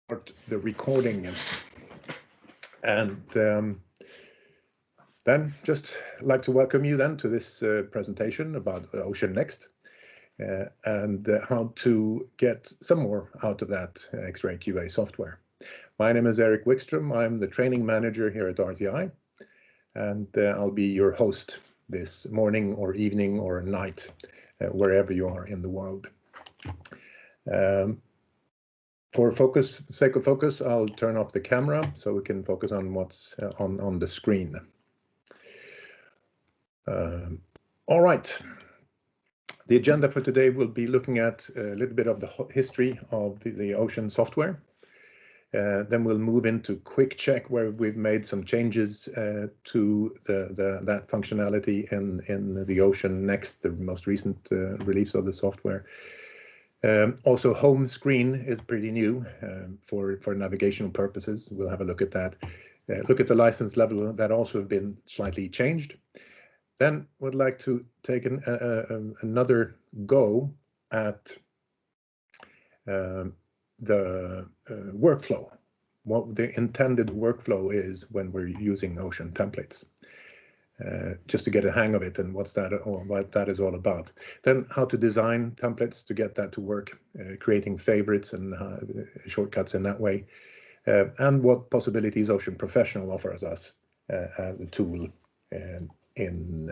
The recording, and then just like to welcome you then to this presentation about Ocean Next and how to get some more out of that X-ray QA software. My name is Erik Wikström. I'm the training manager here at RTI, and I'll be your host this morning or evening or night, wherever you are in the world. For sake of focus, I'll turn off the camera so we can focus on what's on the screen. All right. The agenda for today will be looking at a little bit of the history of the Ocean software. Then we'll move into quick check, where we've made some changes to that functionality in the Ocean Next, the most recent release of the software. Also, home screen is pretty new for navigational purposes. We'll have a look at that. Look at the license level that also have been slightly changed. Then would like to take another go at the workflow, what the intended workflow is when we're using Ocean templates. Just to get a hang of it and what that is all about. Then how to design templates to get that to work, creating favorites and shortcuts in that way, and what possibilities Ocean Professional offers us as a tool in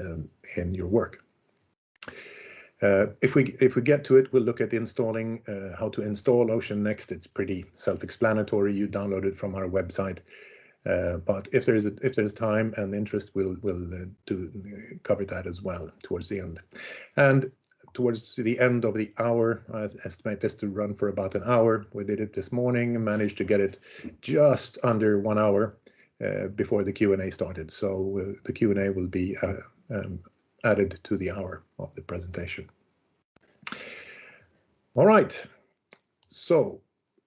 your work. If we get to it, we'll look at installing, how to install Ocean Next. It's pretty self-explanatory. You download it from our website. But if there's time and interest, we'll cover that as well towards the end. And towards the end of the hour, I estimate this to run for about an hour. We did it this morning and managed to get it just under 1 hour before the Q&A started. So the Q&A will be added to the hour of the presentation. All right. So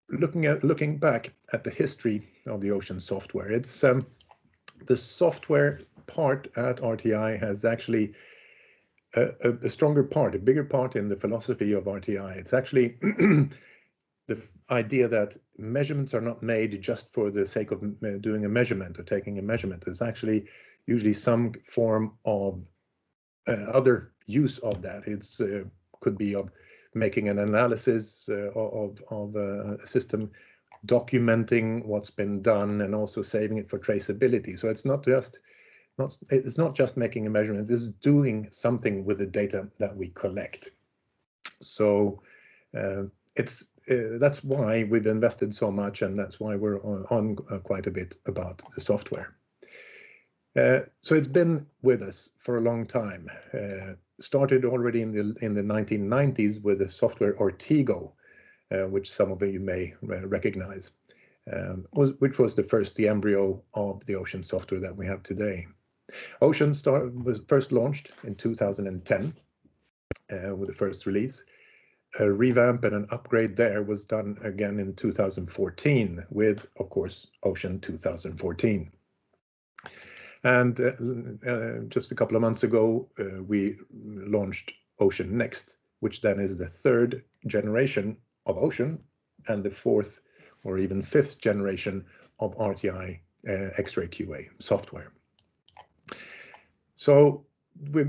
looking back at the history of the Ocean software, it's the software part at RTI has actually a stronger part, a bigger part in the philosophy of RTI. It's actually the idea that measurements are not made just for the sake of doing a measurement or taking a measurement. There's actually usually some form of other use of that. It's could be of making an analysis of a system, documenting what's been done, and also saving it for traceability. So it's not just making a measurement. It's doing something with the data that we collect. So that's why we've invested so much, and that's why we're on quite a bit about the software. So it's been with us for a long time. Started already in the 1990s with the software Ortigo, which some of you may recognize, which was the embryo of the Ocean software that we have today. Ocean was first launched in 2010 with the first release. A revamp and an upgrade there was done again in 2014 with, of course, Ocean 2014. And just a couple of months ago, we launched Ocean Next, which then is the third generation of Ocean and the fourth or even fifth generation of RTI X-ray QA software. So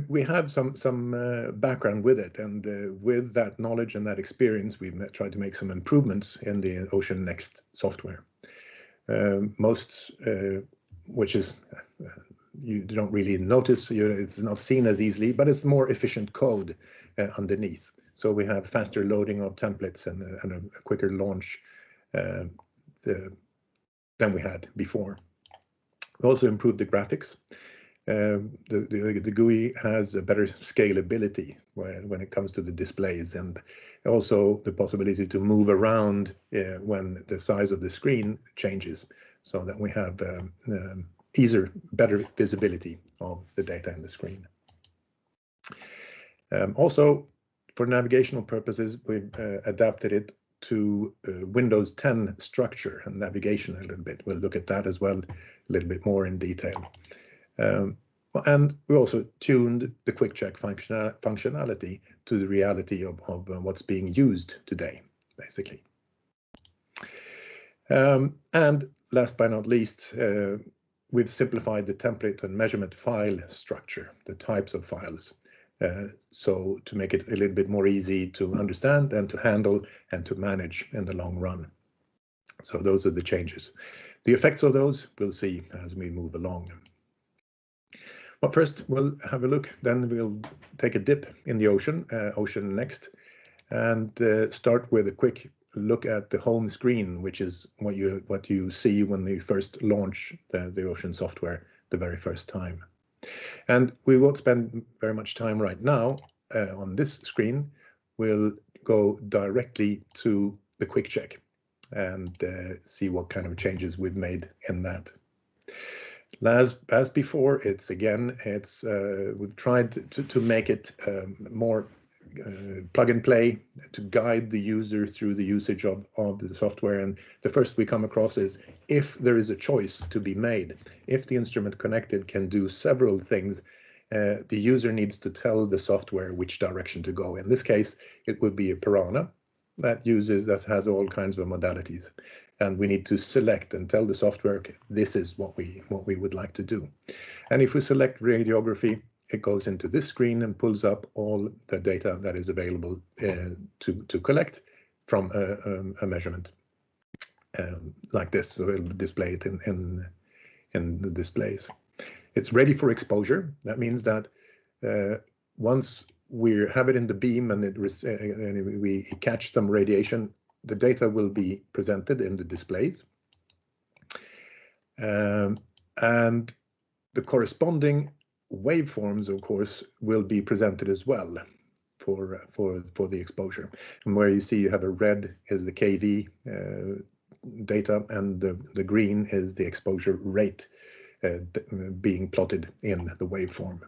we have some background with it, and with that knowledge and that experience, we've tried to make some improvements in the Ocean Next software. Which is you don't really notice, it's not seen as easily, but it's more efficient code underneath. So we have faster loading of templates and a quicker launch than we had before. We also improved the graphics. The GUI has a better scalability when it comes to the displays, and also the possibility to move around when the size of the screen changes, so that we have better visibility of the data in the screen. Also, for navigational purposes, we've adapted it to Windows 10 structure and navigation a little bit. We'll look at that as well a little bit more in detail. And we also tuned the quick check functionality to the reality of what's being used today, basically. And last but not least, we've simplified the template and measurement file structure, the types of files. So to make it a little bit more easy to understand and to handle and to manage in the long run. So those are the changes. The effects of those we'll see as we move along. But first we'll have a look, then we'll take a dip in the ocean next, and start with a quick look at the home screen, which is what you see when they first launch the Ocean software the very first time. And we won't spend very much time right now on this screen. We'll go directly to the quick check and see what kind of changes we've made in that. As before, we've tried to make it more plug and play, to guide the user through the usage of the software. And the first we come across is if there is a choice to be made, if the instrument connected can do several things, the user needs to tell the software which direction to go. In this case, it would be a Piranha that has all kinds of modalities. And we need to select and tell the software, okay, this is what we would like to do. And if we select radiography, it goes into this screen and pulls up all the data that is available to collect from a measurement like this. So it'll display it in the displays. It's ready for exposure. That means that once we have it in the beam and we catch some radiation, the data will be presented in the displays. And the corresponding waveforms, of course, will be presented as well for the exposure. And where you see you have a red is the KV data, and the green is the exposure rate being plotted in the waveform.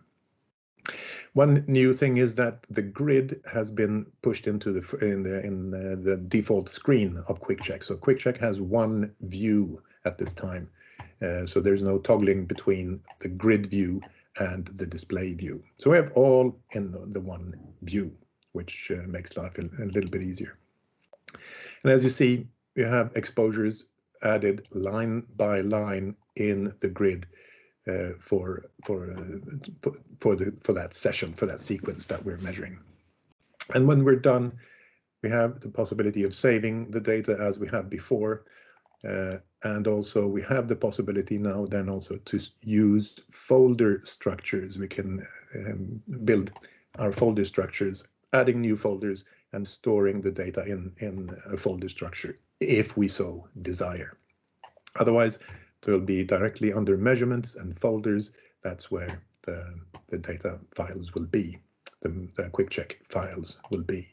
One new thing is that the grid has been pushed into the default screen of QuickCheck. So QuickCheck has one view at this time. So there's no toggling between the grid view and the display view. So we have all in the one view, which makes life a little bit easier. And as you see, you have exposures added line by line in the grid for that session, for that sequence that we're measuring. And when we're done, we have the possibility of saving the data as we had before. And also we have the possibility now then also to use folder structures. We can build our folder structures, adding new folders and storing the data in a folder structure if we so desire. Otherwise, they'll be directly under measurements and folders. That's where the data files will be, the QuickCheck files will be.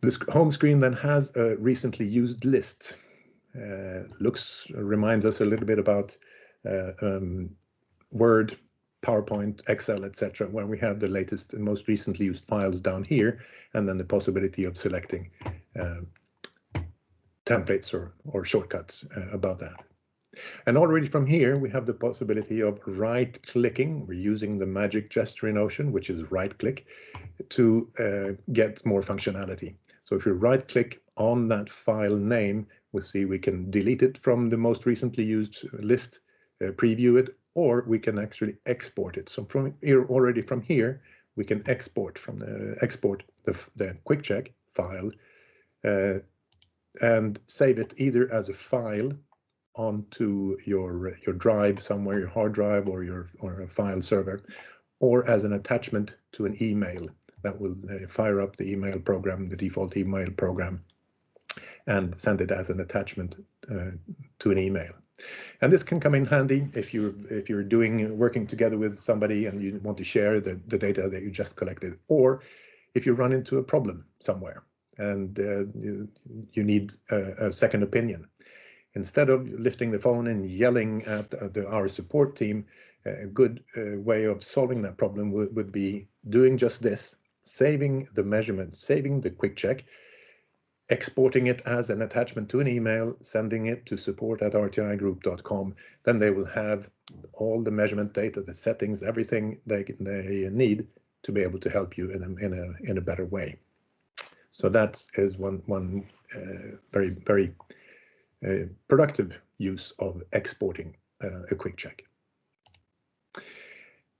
This home screen then has a recently used list. Reminds us a little bit about Word, PowerPoint, Excel, etc., where we have the latest and most recently used files down here, and then the possibility of selecting templates or shortcuts about that. And already from here, we have the possibility of right-clicking. We're using the magic gesture in Ocean, which is right-click, to get more functionality. So if you right-click on that file name, we'll see we can delete it from the most recently used list, preview it, or we can actually export it. So from here, we can export the QuickCheck file and save it either as a file onto your drive somewhere, your hard drive or a file server, or as an attachment to an email that will fire up the email program, the default email program, and send it as an attachment to an email. And this can come in handy if you're working together with somebody and you want to share the data that you just collected, or if you run into a problem somewhere and you need a second opinion. Instead of lifting the phone and yelling at our support team, a good way of solving that problem would be doing just this: saving the measurement, saving the QuickCheck, exporting it as an attachment to an email, sending it to support@rtigroup.com. Then they will have all the measurement data, the settings, everything they need to be able to help you in a better way. So that is one very productive use of exporting a quick check.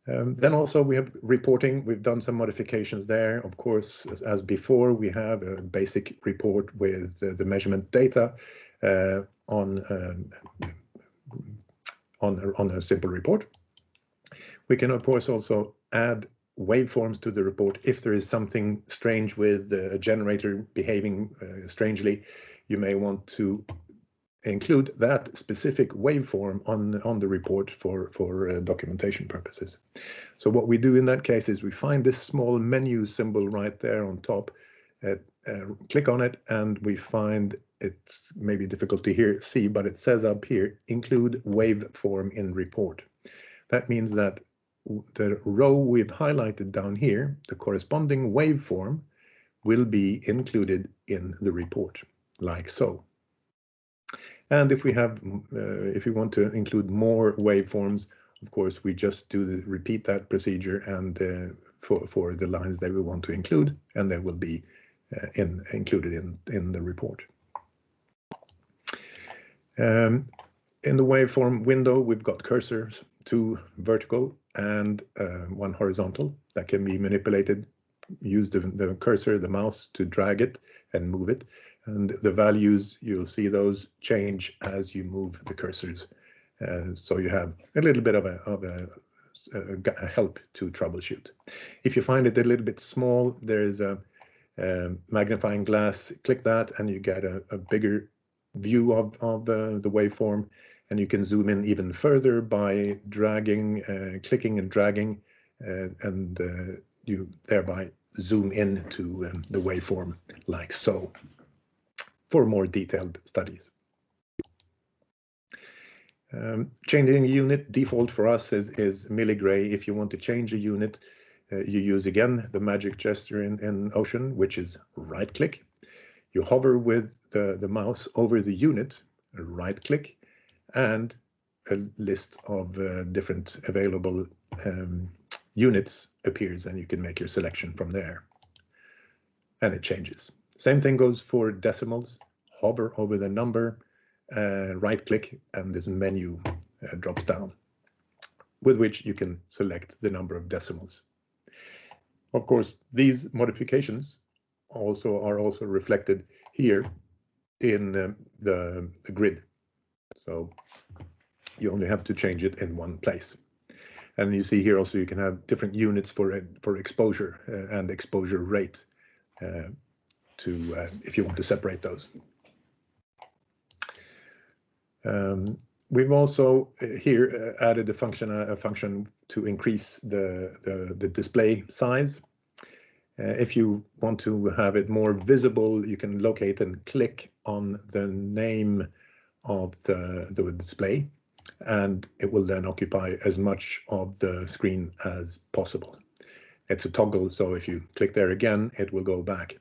Then also we have reporting. We've done some modifications there. Of course, as before, we have a basic report with the measurement data on a simple report. We can, of course, also add waveforms to the report if there is something strange with a generator behaving strangely. You may want to include that specific waveform on the report for documentation purposes. So what we do in that case is we find this small menu symbol right there on top, click on it, and we find, it's maybe difficult to see, but it says up here, include waveform in report. That means that the row we've highlighted down here, the corresponding waveform, will be included in the report, like so. And if we want to include more waveforms, of course, we just repeat that procedure and for the lines that we want to include, and they will be included in the report. In the waveform window, we've got cursors, 2 vertical and 1 horizontal that can be manipulated. Use the cursor, the mouse, to drag it and move it. And the values, you'll see those change as you move the cursors. So you have a little bit of a help to troubleshoot. If you find it a little bit small, there's a magnifying glass. Click that and you get a bigger view of the waveform. And you can zoom in even further by dragging, clicking and dragging, and you thereby zoom into the waveform like so, for more detailed studies. Changing a unit, default for us is milligray. If you want to change a unit, you use again the magic gesture in Ocean, which is right click. You hover with the mouse over the unit, right click, and a list of different available units appears, and you can make your selection from there. And it changes. Same thing goes for decimals. Hover over the number, right click, and this menu drops down, with which you can select the number of decimals. Of course, these modifications are also reflected here in the grid. So you only have to change it in one place. And you see here also you can have different units for exposure and exposure rate if you want to separate those. We've also here added a function to increase the display size. If you want to have it more visible, you can locate and click on the name of the display, and it will then occupy as much of the screen as possible. It's a toggle, so if you click there again, it will go back.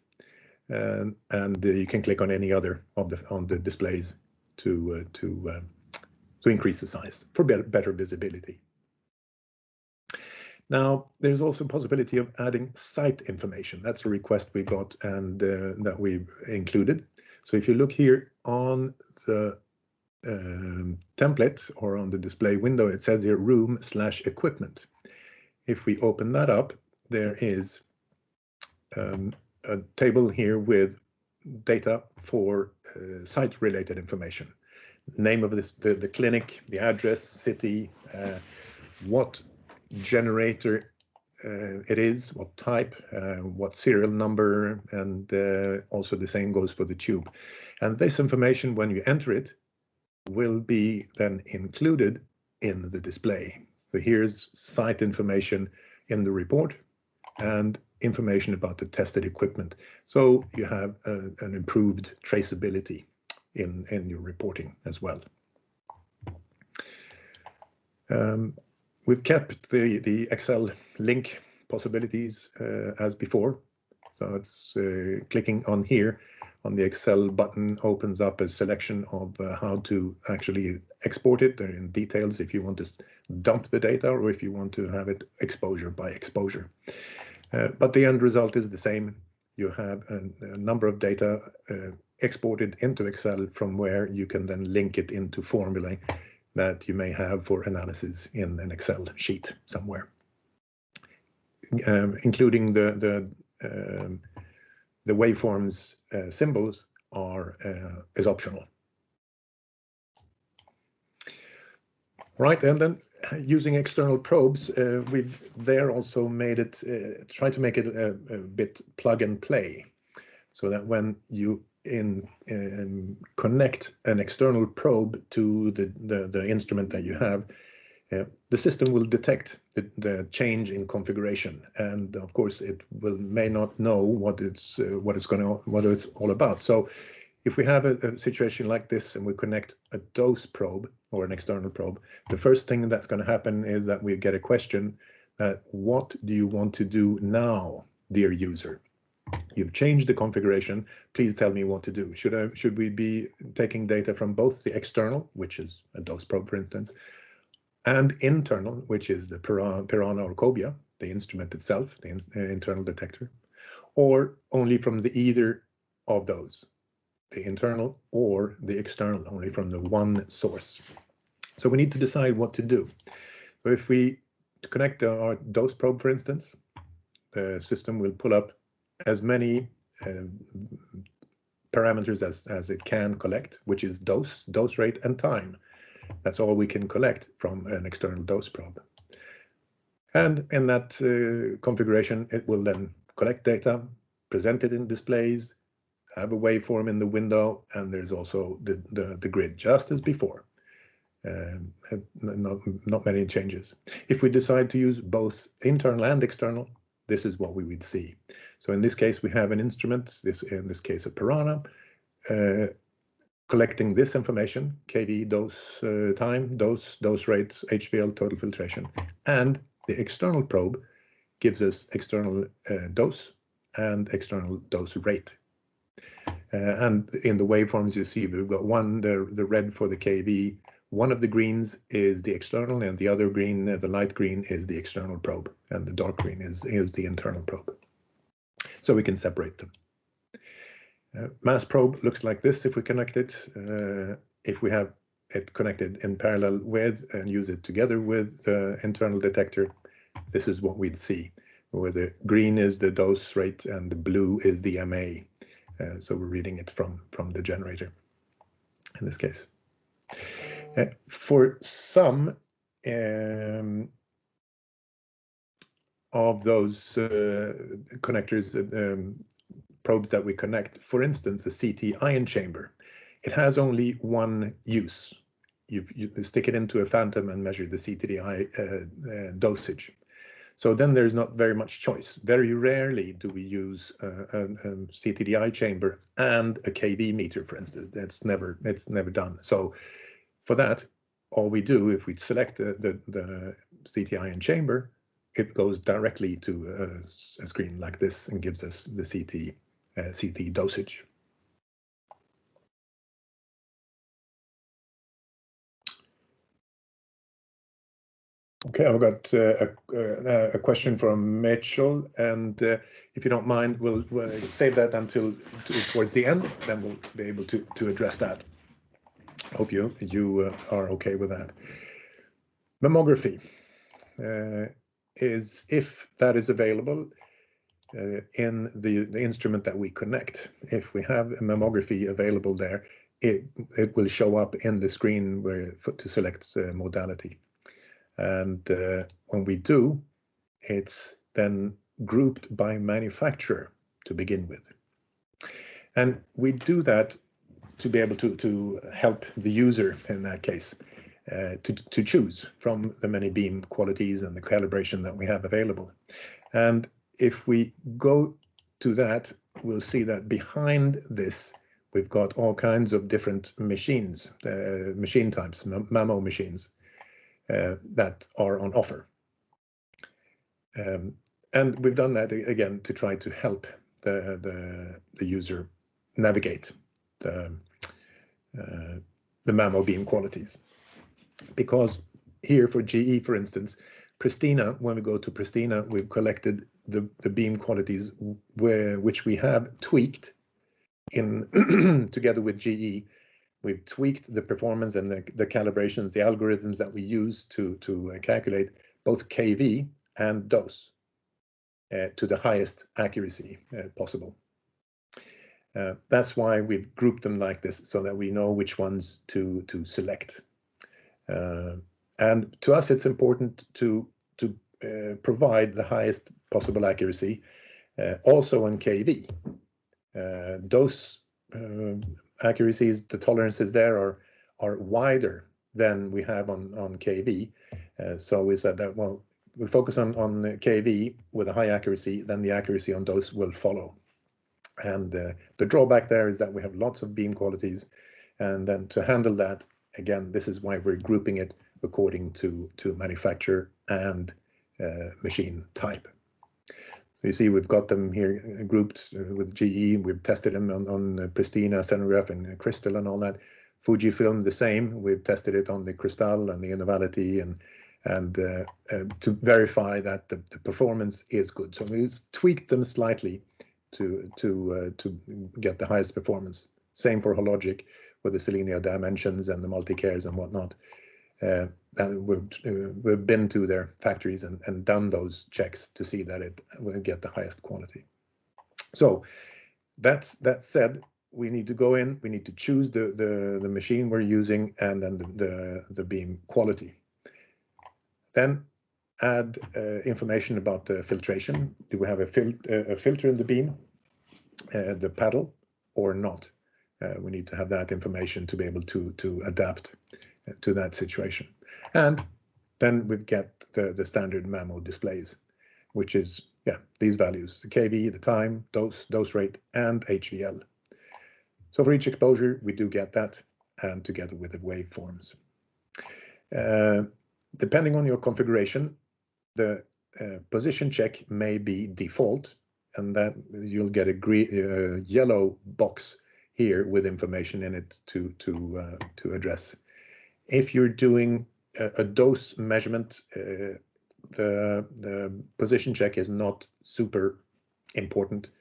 And you can click on any other on the displays to increase the size for better visibility. Now, there's also a possibility of adding site information. That's a request we got and that we've included. So if you look here on the template or on the display window, it says here room/equipment. If we open that up, there is a table here with data for site-related information. Name of the clinic, the address, city, what generator it is, what type, what serial number, and also the same goes for the tube. And this information, when you enter it, will be then included in the display. So here's site information in the report and information about the tested equipment. So you have an improved traceability in your reporting as well. We've kept the Excel link possibilities as before. So it's clicking on here on the Excel button opens up a selection of how to actually export it. There in details if you want to dump the data or if you want to have it exposure by exposure. But the end result is the same. you have a number of data exported into Excel from where you can then link it into formulae that you may have for analysis in an Excel sheet somewhere, including the waveforms symbols is optional. Right, and then using external probes, we've there also made it, try to make it a bit plug and play, so that when you connect an external probe to the instrument that you have, the system will detect the change in configuration, and of course it may not know what it's all about. So if we have a situation like this and we connect a dose probe or an external probe, the first thing that's going to happen is that we get a question: what do you want to do now, dear user? You've changed the configuration. Please tell me what to do. Should we be taking data from both the external, which is a dose probe, for instance, and internal, which is the piranha or cobia, the instrument itself, the internal detector, or only from either of those, the internal or the external, only from the one source? So we need to decide what to do. So if we connect our dose probe, for instance, the system will pull up as many parameters as it can collect, which is dose rate, and time. That's all we can collect from an external dose probe. And in that configuration, it will then collect data, present it in displays, have a waveform in the window, and there's also the grid, just as before. Not many changes. If we decide to use both internal and external, this is what we would see. So in this case, we have an instrument, in this case a piranha, collecting this information: kV, dose, time, dose rate, HVL, total filtration, and the external probe gives us external dose and external dose rate. And in the waveforms, you see we've got one, the red for the kV. One of the greens is the external, and the other green, the light green, is the external probe, and the dark green is the internal probe. So we can separate them. Mass probe looks like this if we connect it. If we have it connected in parallel with and use it together with the internal detector, this is what we'd see, where the green is the dose rate and the blue is the MA. So we're reading it from the generator in this case. For some of those connectors, probes that we connect, for instance, a CT ion chamber, it has only one use. You stick it into a phantom and measure the CTDI dosage. So then there's not very much choice. Very rarely do we use a CTDI chamber and a kV meter, for instance. It's never done. So for that, all we do, if we select the CT ion chamber, it goes directly to a screen like this and gives us the CT dosage. Okay, I've got a question from Mitchell, and if you don't mind, we'll save that until towards the end, then we'll be able to address that. Hope you are okay with that. Mammography is, if that is available in the instrument that we connect. If we have a mammography available there, it will show up in the screen to select modality. And when we do, it's then grouped by manufacturer to begin with. And we do that to be able to help the user in that case to choose from the many beam qualities and the calibration that we have available. And if we go to that, we'll see that behind this, we've got all kinds of different machines, machine types, mammo machines, that are on offer. And we've done that again to try to help the user navigate the mammo beam qualities. Because here for GE, for instance, Pristina, when we go to Pristina, we've collected the beam qualities which we have tweaked in together with GE. We've tweaked the performance and the calibrations, the algorithms that we use to calculate both KV and dose to the highest accuracy possible. That's why we've grouped them like this, so that we know which ones to select. And to us, it's important to provide the highest possible accuracy, also in KV. Dose accuracies, the tolerances there are wider than we have on KV. So we said that, well, we focus on KV with a high accuracy, then the accuracy on dose will follow. And the drawback there is that we have lots of beam qualities, and then to handle that, again, this is why we're grouping it according to manufacturer and machine type. So you see we've got them here grouped with GE. We've tested them on Pristina, Senograph, and Crystal and all that. Fujifilm the same. We've tested it on the Crystal and the Innovality and to verify that the performance is good. So we tweaked them slightly to get the highest performance. Same for Hologic with the Selenia dimensions and the multi-cares and whatnot. And we've been to their factories and done those checks to see that it will get the highest quality. So that said, we need to go in, we need to choose the machine we're using, and then the beam quality. Then add information about the filtration. Do we have a filter in the beam, the paddle, or not? We need to have that information to be able to adapt to that situation. And then we get the standard MAMO displays, which is, these values, the KV, the time, dose rate, and HVL. So for each exposure, we do get that, and together with the waveforms. Depending on your configuration, the position check may be default, and that you'll get a yellow box here with information in it to address. If you're doing a dose measurement, the position check is not super important.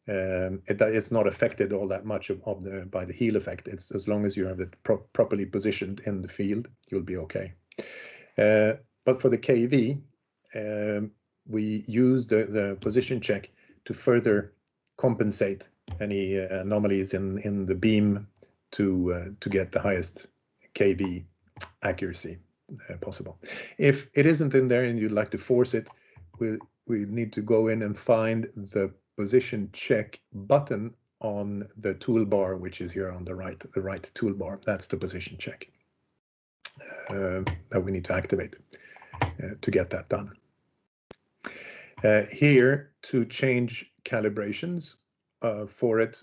It's not affected all that much by the heel effect. It's as long as you have it properly positioned in the field, you'll be okay. But for the KV, we use the position check to further compensate any anomalies in the beam to get the highest KV accuracy possible. If it isn't in there and you'd like to force it, we need to go in and find the position check button on the toolbar, which is here on the right toolbar. That's the position check that we need to activate to get that done. Here, to change calibrations for it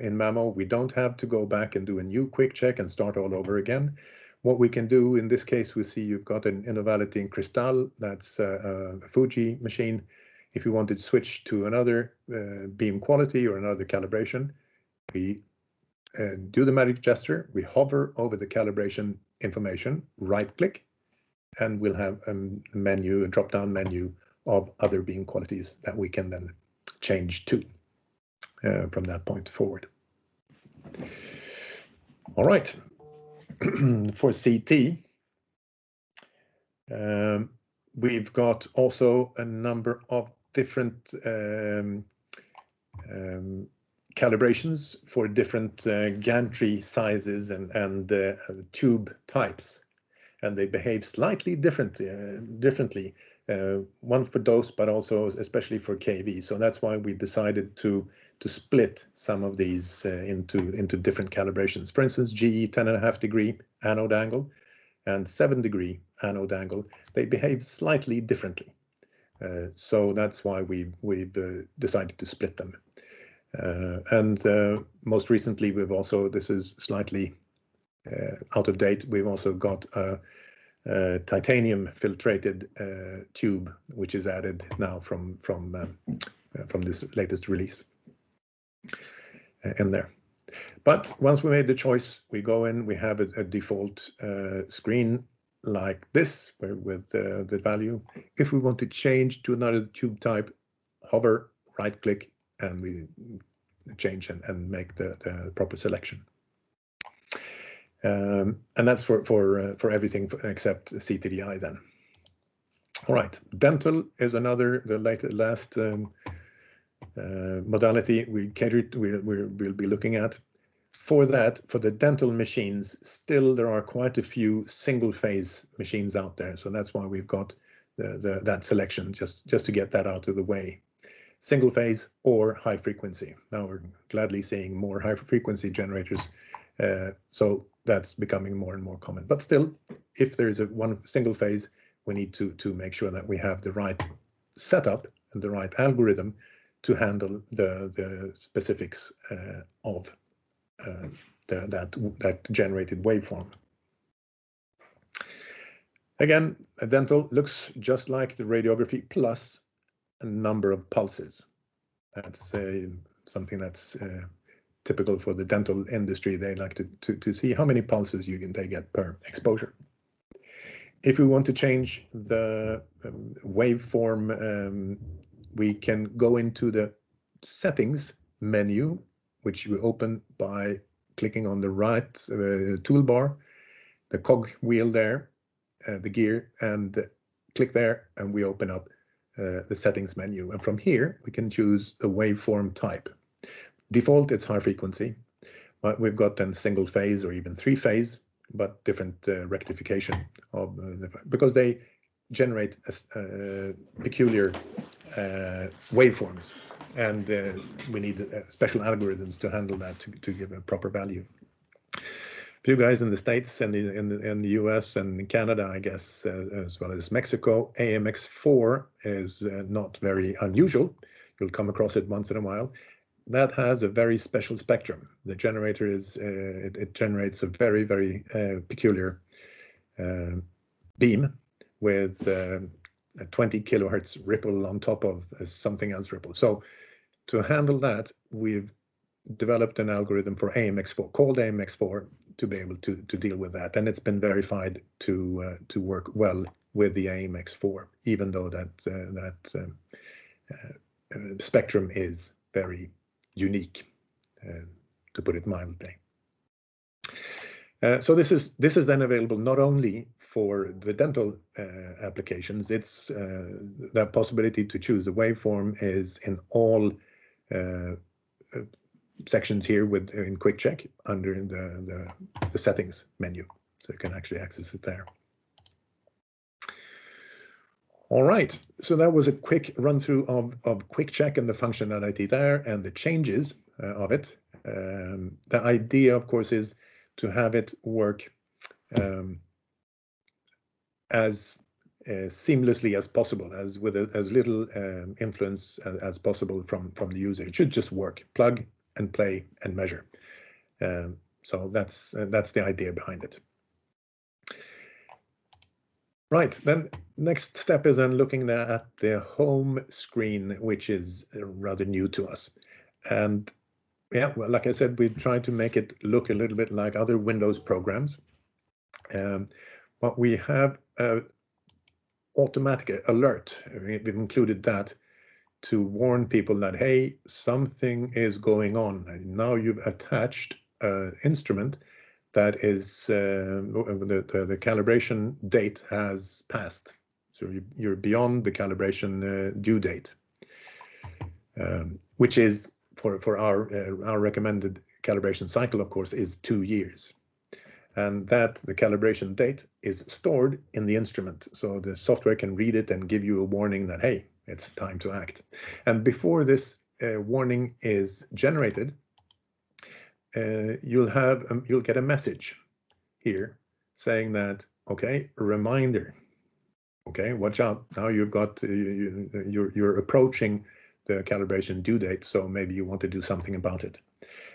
in MAMO, we don't have to go back and do a new quick check and start all over again. What we can do in this case, we see you've got an Innovality in Crystal, that's a Fuji machine. If you wanted to switch to another beam quality or another calibration, we do the magic gesture, we hover over the calibration information, right click, and we'll have a menu, a drop-down menu of other beam qualities that we can then change to from that point forward. All right. For CT, we've got also a number of different calibrations for different gantry sizes and tube types, and they behave slightly differently. One for dose, but also especially for KV. So that's why we decided to split some of these into different calibrations. For instance, GE 10.5 degree anode angle and 7 degree anode angle, they behave slightly differently. So that's why we've decided to split them. And most recently, we've also, this is slightly out of date, we've also got a titanium filtrated tube, which is added now from this latest release in there. But once we made the choice, we go in, we have a default screen like this, where with the value. If we want to change to another tube type, hover, right click, and we change and make the proper selection. And that's for everything except CTDI then. All right, dental is another, the last modality we'll be looking at. For that, for the dental machines, still there are quite a few single phase machines out there. So that's why we've got that selection, just to get that out of the way. Single phase or high frequency. Now we're gladly seeing more high frequency generators. So that's becoming more and more common. But still, if there is one single phase, we need to make sure that we have the right setup and the right algorithm to handle the specifics of that generated waveform. Again, a dental looks just like the radiography plus a number of pulses. That's something that's typical for the dental industry. They like to see how many pulses they get per exposure. If we want to change the waveform, we can go into the settings menu, which we open by clicking on the right toolbar, the cog wheel there, the gear, and click there, and we open up the settings menu. And from here, we can choose the waveform type. Default, it's high frequency. But we've got then single phase or even three phase, but different rectification of because they generate peculiar waveforms, and we need special algorithms to handle that to give a proper value. A few guys in the States and in the US and in Canada, I guess, as well as Mexico, AMX4 is not very unusual. You'll come across it once in a while. That has a very special spectrum. The generator is, it generates a very, very peculiar beam with a 20 kilohertz ripple on top of something else ripple. So to handle that, we've developed an algorithm for AMX4, called AMX4, to be able to deal with that. And it's been verified to work well with the AMX4, even though that spectrum is very unique, to put it mildly. So this is then available not only for the dental applications. It's that possibility to choose the waveform is in all sections here in Quick Check under the settings menu, so you can actually access it there. All right, so that was a quick run through of Quick Check and the functionality there and the changes of it. The idea, of course, is to have it work as seamlessly as possible, as with as little influence as possible from the user. It should just work, plug and play and measure. So that's the idea behind it. Right, then next step is then looking at the home screen, which is rather new to us. And yeah, well, like I said, we tried to make it look a little bit like other Windows programs. But we have automatic alert. We've included that to warn people that, hey, something is going on. And now you've attached an instrument that is the calibration date has passed. So you're beyond the calibration due date, which is for our recommended calibration cycle, of course, is 2 years. And that the calibration date is stored in the instrument. So the software can read it and give you a warning that, hey, it's time to act. And before this warning is generated, you'll get a message here saying that, okay, a reminder. Okay, watch out. Now you've got you're approaching the calibration due date, so maybe you want to do something about it.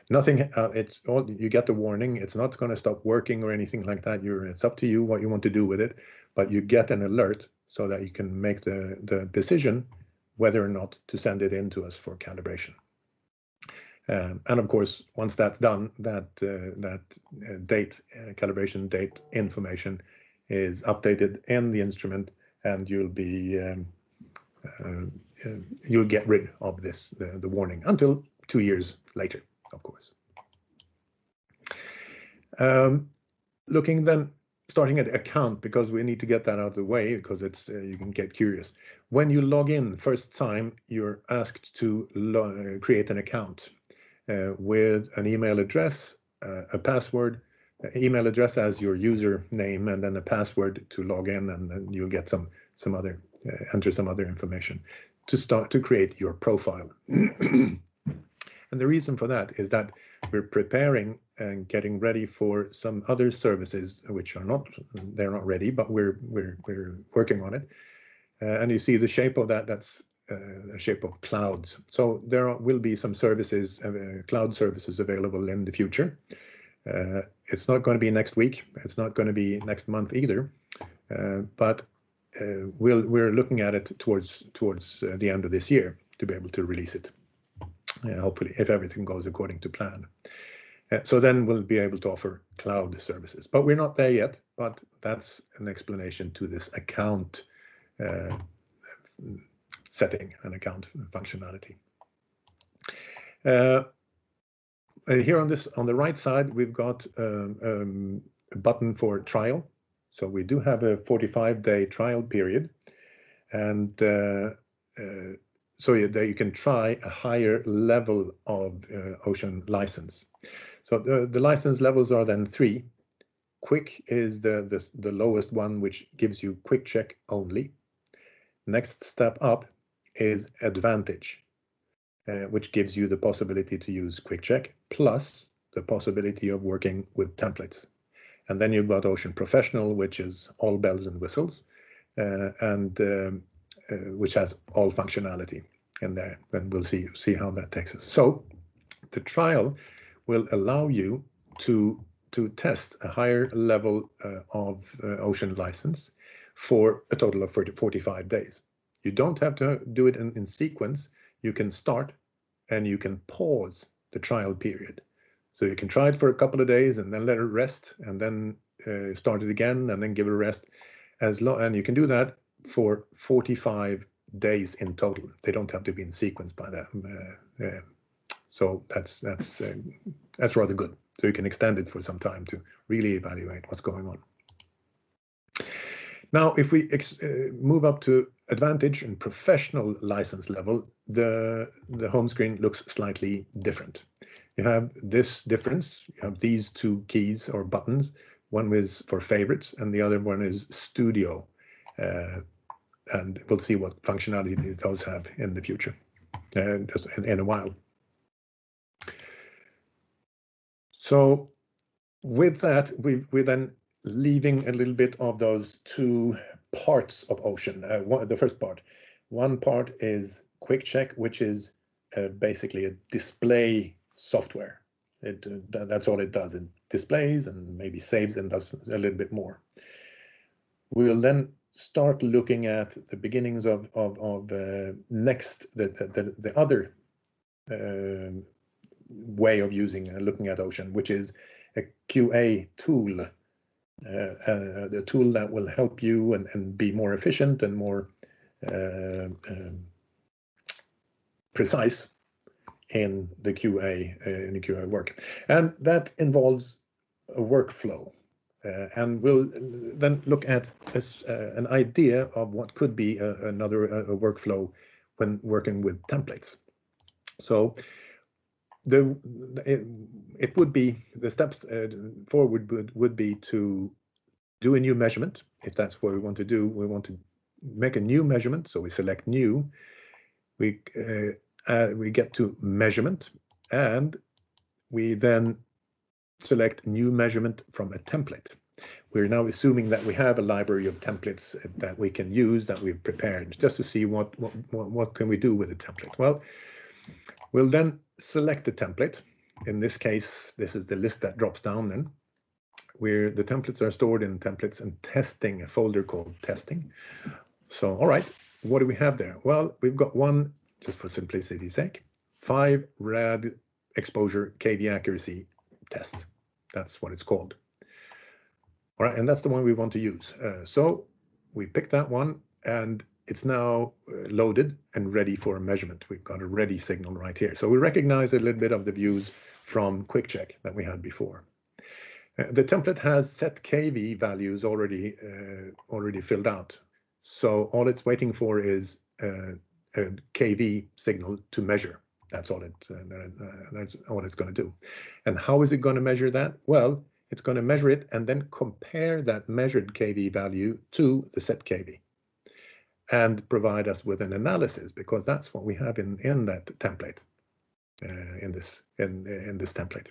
Nothing. It's all, you get the warning. It's not going to stop working or anything like that. It's up to you what you want to do with it, but you get an alert so that you can make the decision whether or not to send it in to us for calibration. And of course, once that's done, that calibration date information is updated in the instrument, and you'll get rid of the warning until 2 years later, of course. Looking then, starting at account, because we need to get that out of the way, because it's you can get curious. When you log in first time, you're asked to create an account with an email address, a password, email address as your username, and then a password to log in, and then you'll get some other enter some other information to start to create your profile. And the reason for that is that we're preparing and getting ready for some other services which are they're not ready, but we're working on it. And you see the shape of that. That's a shape of clouds. So there will be some services, cloud services available in the future. It's not going to be next week. It's not going to be next month either. But we're looking at it towards the end of this year to be able to release it. Hopefully, if everything goes according to plan. So then we'll be able to offer cloud services. But we're not there yet, but that's an explanation to this account setting and account functionality. Here on the right side, we've got a button for trial. So we do have a 45-day trial period, and so that you can try a higher level of Ocean license. So the license levels are then 3. Quick is the lowest one, which gives you quick check only. Next step up is Advantage, which gives you the possibility to use quick check plus the possibility of working with templates. And then you've got Ocean Professional, which is all bells and whistles, and which has all functionality in there. And we'll see how that takes us. So the trial will allow you to test a higher level of Ocean license for a total of 45 days. You don't have to do it in sequence. You can start and you can pause the trial period. So you can try it for a couple of days and then let it rest, and then start it again and then give it a rest. And you can do that for 45 days in total. They don't have to be in sequence by that. So that's rather good. So you can extend it for some time to really evaluate what's going on. Now, if we move up to Advantage and Professional license level, the home screen looks slightly different. You have this difference. You have these 2 keys or buttons. One is for favorites, and the other one is Studio. And we'll see what functionality those have in the future, just in a while. So with that, we're then leaving a little bit of those 2 parts of Ocean. The first part. One part is Quick Check, which is basically a display software. That's all it does. It displays and maybe saves and does a little bit more. We'll then start looking at the beginnings of next the other way of looking at Ocean, which is a QA tool, the tool that will help you and be more efficient and more precise in the QA work, and that involves a workflow. And we'll then look at an idea of what could be another workflow when working with templates. So it would be the steps forward would be to do a new measurement. If that's what we want to do, we want to make a new measurement. So we select new. We get to measurement, and we then select new measurement from a template. We're now assuming that we have a library of templates that we can use, that we've prepared, just to see what can we do with the template. Well, we'll then select the template. In this case, this is the list that drops down then, where the templates are stored in templates and testing, a folder called testing. So, all right, what do we have there? Well, we've got one, just for simplicity's sake, 5 rad exposure KV accuracy test. That's what it's called. All right, and that's the one we want to use. So we picked that one, and it's now loaded and ready for a measurement. We've got a ready signal right here. So we recognize a little bit of the views from Quick Check that we had before. The template has set KV values already filled out. So all it's waiting for is a KV signal to measure. That's all it's going to do. And how is it going to measure that? Well, it's going to measure it and then compare that measured KV value to the set KV and provide us with an analysis, because that's what we have in that template, in this template.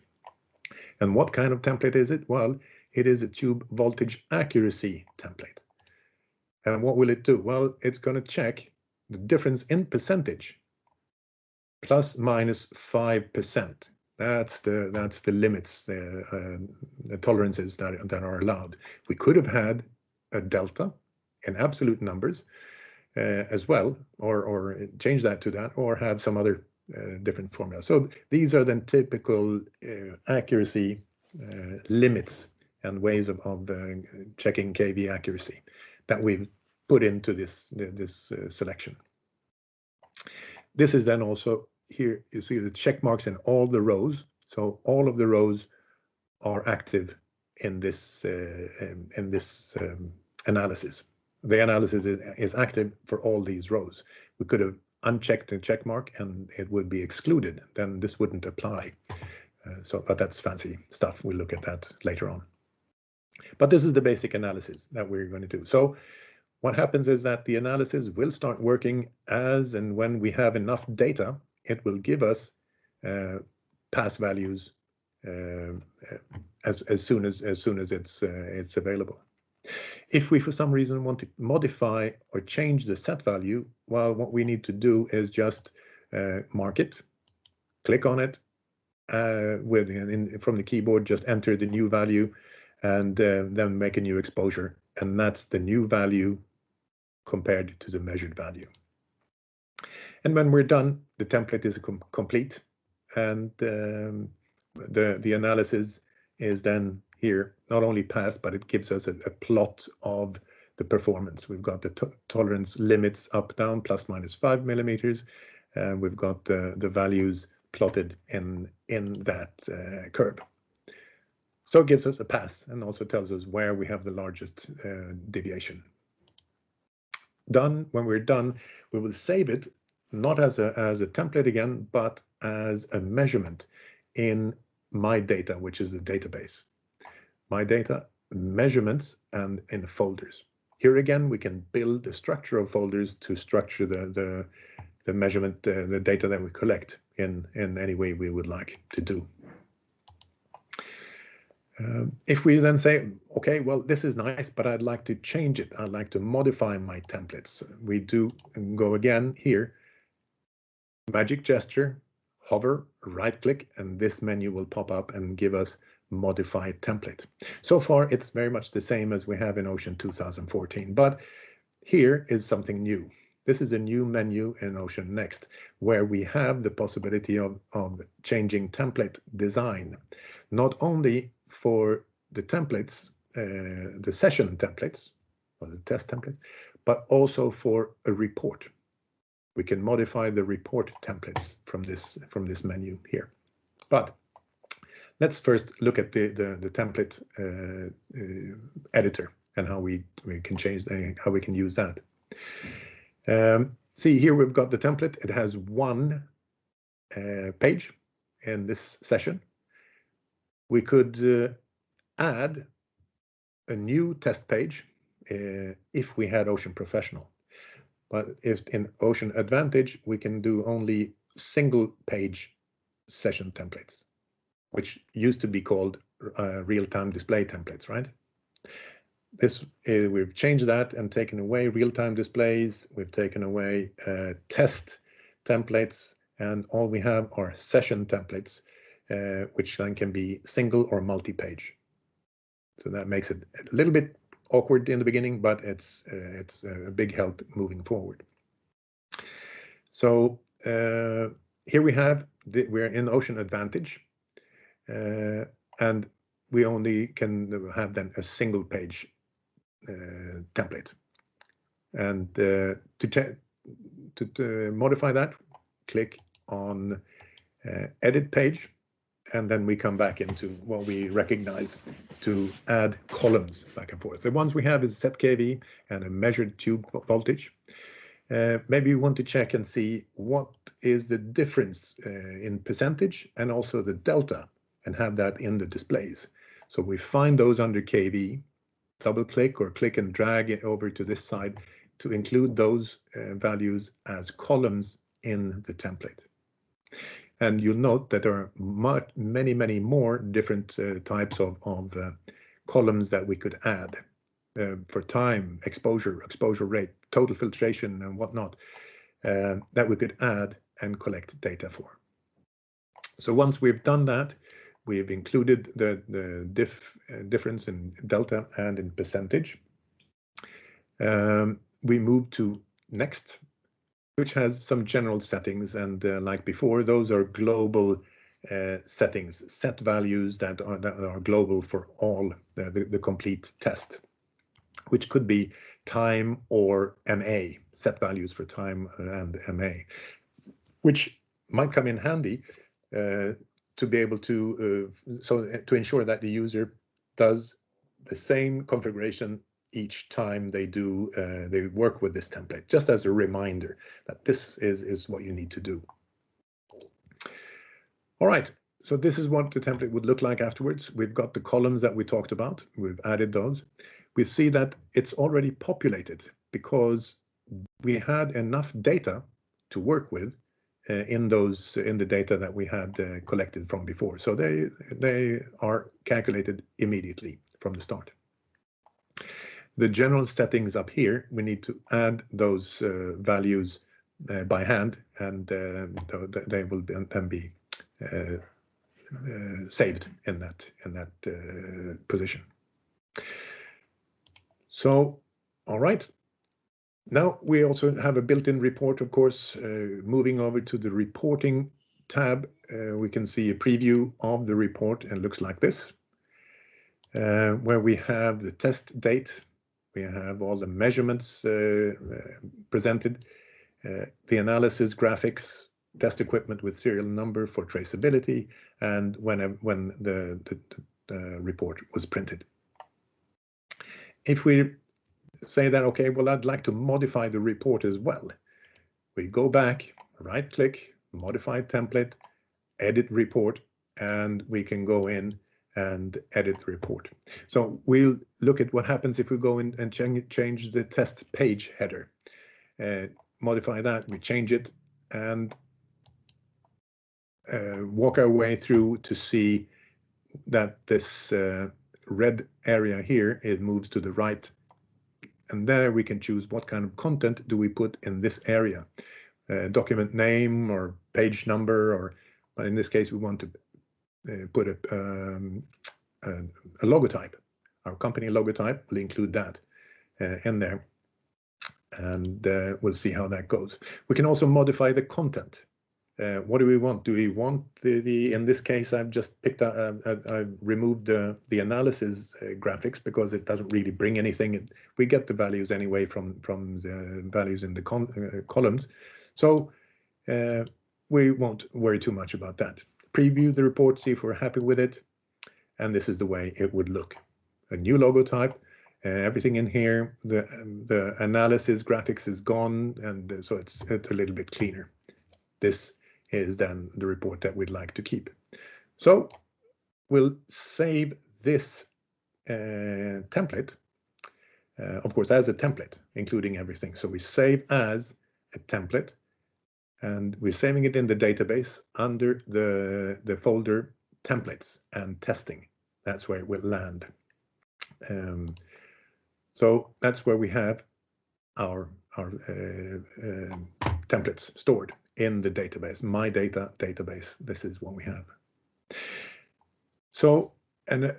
And what kind of template is it? Well, it is a tube voltage accuracy template. And what will it do? Well, it's going to check the difference in percentage, plus minus 5%. That's the limits, the tolerances that are allowed. We could have had a delta in absolute numbers as well, or change that to that, or have some other different formula. So these are then typical accuracy limits and ways of checking KV accuracy that we've put into this selection. This is then also here, you see the check marks in all the rows. So all of the rows are active in this analysis. The analysis is active for all these rows. We could have unchecked the check mark and it would be excluded. Then this wouldn't apply. But that's fancy stuff. We'll look at that later on. But this is the basic analysis that we're going to do. So what happens is that the analysis will start working as and when we have enough data. It will give us pass values as soon as it's available. If we for some reason want to modify or change the set value, well, what we need to do is just mark it, click on it from the keyboard, just enter the new value, and then make a new exposure, and that's the new value compared to the measured value. And when we're done, the template is complete, and the analysis is then here not only passed, but it gives us a plot of the performance. We've got the tolerance limits up, down, plus minus 5 millimeters, and we've got the values plotted in that curve. So it gives us a pass and also tells us where we have the largest deviation. Done. When we're done, we will save it not as a template again, but as a measurement in My Data, which is the database. My Data, measurements, and in folders. Here again, we can build a structure of folders to structure the measurement, the data that we collect in any way we would like to do. If we then say, okay, well, this is nice, but I'd like to change it. I'd like to modify my templates. We do go again here, magic gesture, hover, right click, and this menu will pop up and give us modify template. So far, it's very much the same as we have in Ocean 2014, but here is something new. This is a new menu in Ocean Next, where we have the possibility of changing template design, not only for the templates, the session templates, or the test templates, but also for a report. We can modify the report templates from this menu here. But let's first look at the template editor and how we can change, how we can use that. See, here we've got the template. It has one page in this session. We could add a new test page if we had Ocean Professional. But if in Ocean Advantage, we can do only single page session templates, which used to be called real-time display templates, right? We've changed that and taken away real-time displays. We've taken away test templates, and all we have are session templates, which then can be single or multi-page. So that makes it a little bit awkward in the beginning, but it's a big help moving forward. So here we have we're in Ocean Advantage, and we only can have then a single page template. And to modify that, click on edit page, and then we come back into what we recognize to add columns back and forth. The ones we have is set kV and a measured tube voltage. Maybe you want to check and see what is the difference in percentage and also the delta, and have that in the displays. So we find those under kV, double click or click and drag it over to this side to include those values as columns in the template. And you'll note that there are many more different types of columns that we could add for time, exposure rate, total filtration, and whatnot, that we could add and collect data for. So once we've done that, we've included the difference in delta and in percentage. We move to next, which has some general settings, and like before, those are global settings, set values that are global for all the complete test, which could be time or MA, set values for time and MA, which might come in handy to be able to to ensure that the user does the same configuration each time they work with this template, just as a reminder that this is what you need to do. All right, so this is what the template would look like afterwards. We've got the columns that we talked about. We've added those. We see that it's already populated because we had enough data to work with in the data that we had collected from before. So they are calculated immediately from the start. The general settings up here, we need to add those values by hand, and they will then be saved in that position. So, all right. Now we also have a built-in report, of course. Moving over to the reporting tab, we can see a preview of the report, and it looks like this, where we have the test date. We have all the measurements presented, the analysis graphics, test equipment with serial number for traceability, and when the report was printed. If we say that, okay, well, I'd like to modify the report as well, we go back, right click, modify template, edit report, and we can go in and edit the report. So we'll look at what happens if we go in and change the test page header. Modify that, we change it, and walk our way through to see that this red area here, it moves to the right. And there we can choose what kind of content do we put in this area. Document name or page number, or in this case, we want to put a logotype. Our company logotype, will include that in there, and we'll see how that goes. We can also modify the content. What do we want? Do we want in this case, I've just picked I removed the analysis graphics because it doesn't really bring anything. We get the values anyway from the values in the columns. So we won't worry too much about that. Preview the report, see if we're happy with it. And this is the way it would look. A new logo type, everything in here, the analysis graphics is gone, and so it's a little bit cleaner. This is then the report that we'd like to keep. So we'll save this template, of course, as a template, including everything. So we save as a template, and we're saving it in the database under the folder templates and testing. That's where it will land. So that's where we have our templates stored in the database, my data database. This is what we have. So, and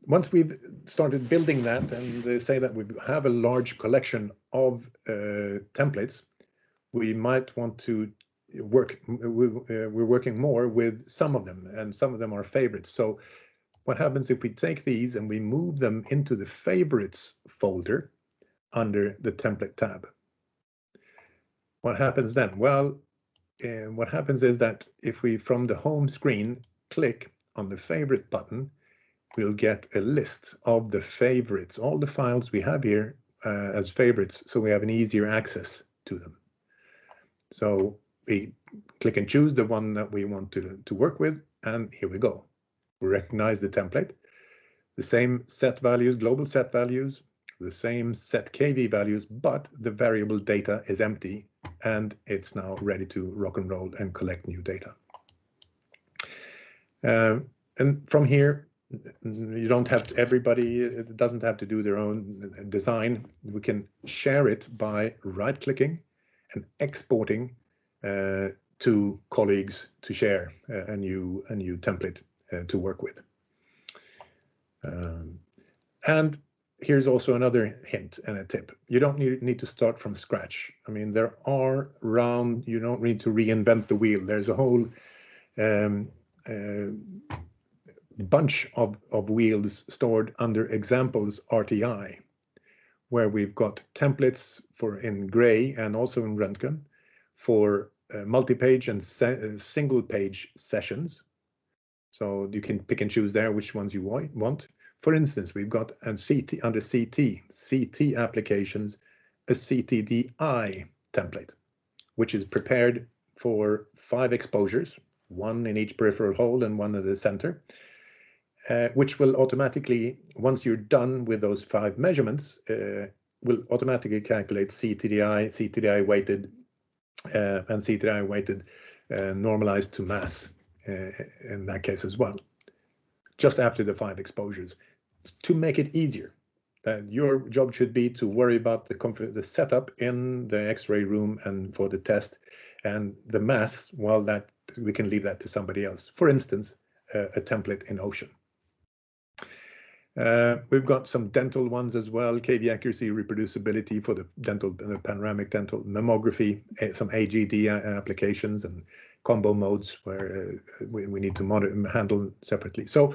once we've started building that, and they say that we have a large collection of templates, we might want to work. We're working more with some of them, and some of them are favorites. So what happens if we take these and we move them into the favorites folder under the template tab? What happens then? Well, what happens is that if we, from the home screen, click on the favorite button, we'll get a list of the favorites, all the files we have here as favorites, so we have an easier access to them. So we click and choose the one that we want to work with, and here we go. We recognize the template, the same set values, global set values, the same set KV values, but the variable data is empty, and it's now ready to rock and roll and collect new data. And from here, you don't have to, everybody it doesn't have to do their own design. We can share it by right-clicking and exporting to colleagues to share a new template to work with. And here's also another hint and a tip. You don't need to start from scratch. I mean, there are around, you don't need to reinvent the wheel. There's a whole bunch of wheels stored under examples RTI, where we've got templates for in gray and also in Röntgen for multi-page and single page sessions. So you can pick and choose there which ones you want. For instance, we've got CT under CT applications, a CTDI template, which is prepared for 5 exposures, 1 in each peripheral hole and 1 at the center, which will automatically, once you're done with those 5 measurements, will automatically calculate CTDI weighted, and CTDI weighted normalized to mass in that case as well, just after the 5 exposures, to make it easier. Your job should be to worry about the setup in the X-ray room and for the test, and the maths, well, that we can leave that to somebody else. For instance, a template in Ocean. We've got some dental ones as well, KV accuracy, reproducibility for the dental, panoramic dental mammography, some AGD applications and combo modes where we need to handle separately. So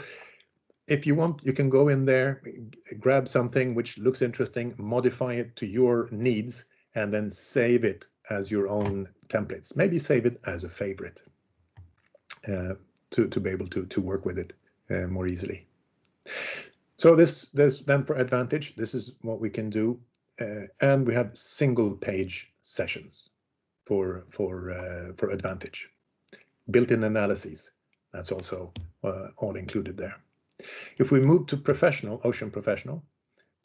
if you want, you can go in there, grab something which looks interesting, modify it to your needs, and then save it as your own templates. Maybe save it as a favorite to be able to work with it more easily. So this then for Advantage, this is what we can do, and we have single page sessions for Advantage. Built-in analyses, that's also all included there. If we move to Professional, Ocean Professional,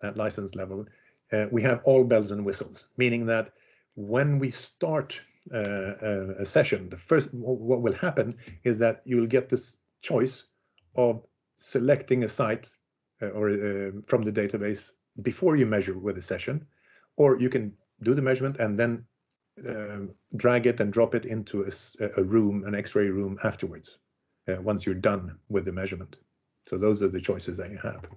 at license level, we have all bells and whistles, meaning that when we start a session, what will happen is that you'll get this choice of selecting a site from the database before you measure with a session, or you can do the measurement and then drag it and drop it into a room, an X-ray room afterwards, once you're done with the measurement. So those are the choices that you have.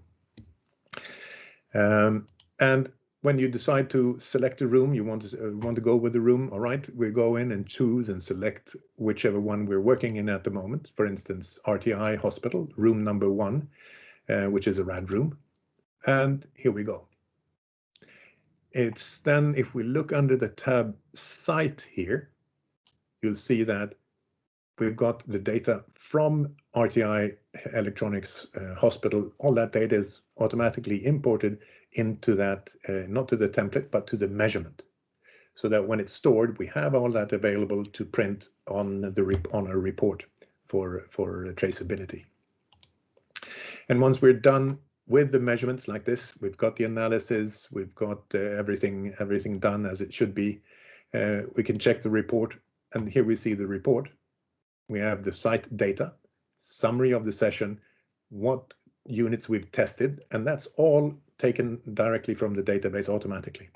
And when you decide to select a room, you want to go with the room, all right, we go in and choose and select whichever one we're working in at the moment. For instance, RTI Hospital, room number 1, which is a rad room. And here we go. It's then, if we look under the tab Site here, you'll see that we've got the data from RTI Electronics Hospital. All that data is automatically imported into that, not to the template, but to the measurement. So that when it's stored, we have all that available to print on a report for traceability. And once we're done with the measurements like this, we've got the analysis, we've got everything done as it should be. We can check the report, and here we see the report. We have the site data, summary of the session, what units we've tested, and that's all taken directly from the database automatically.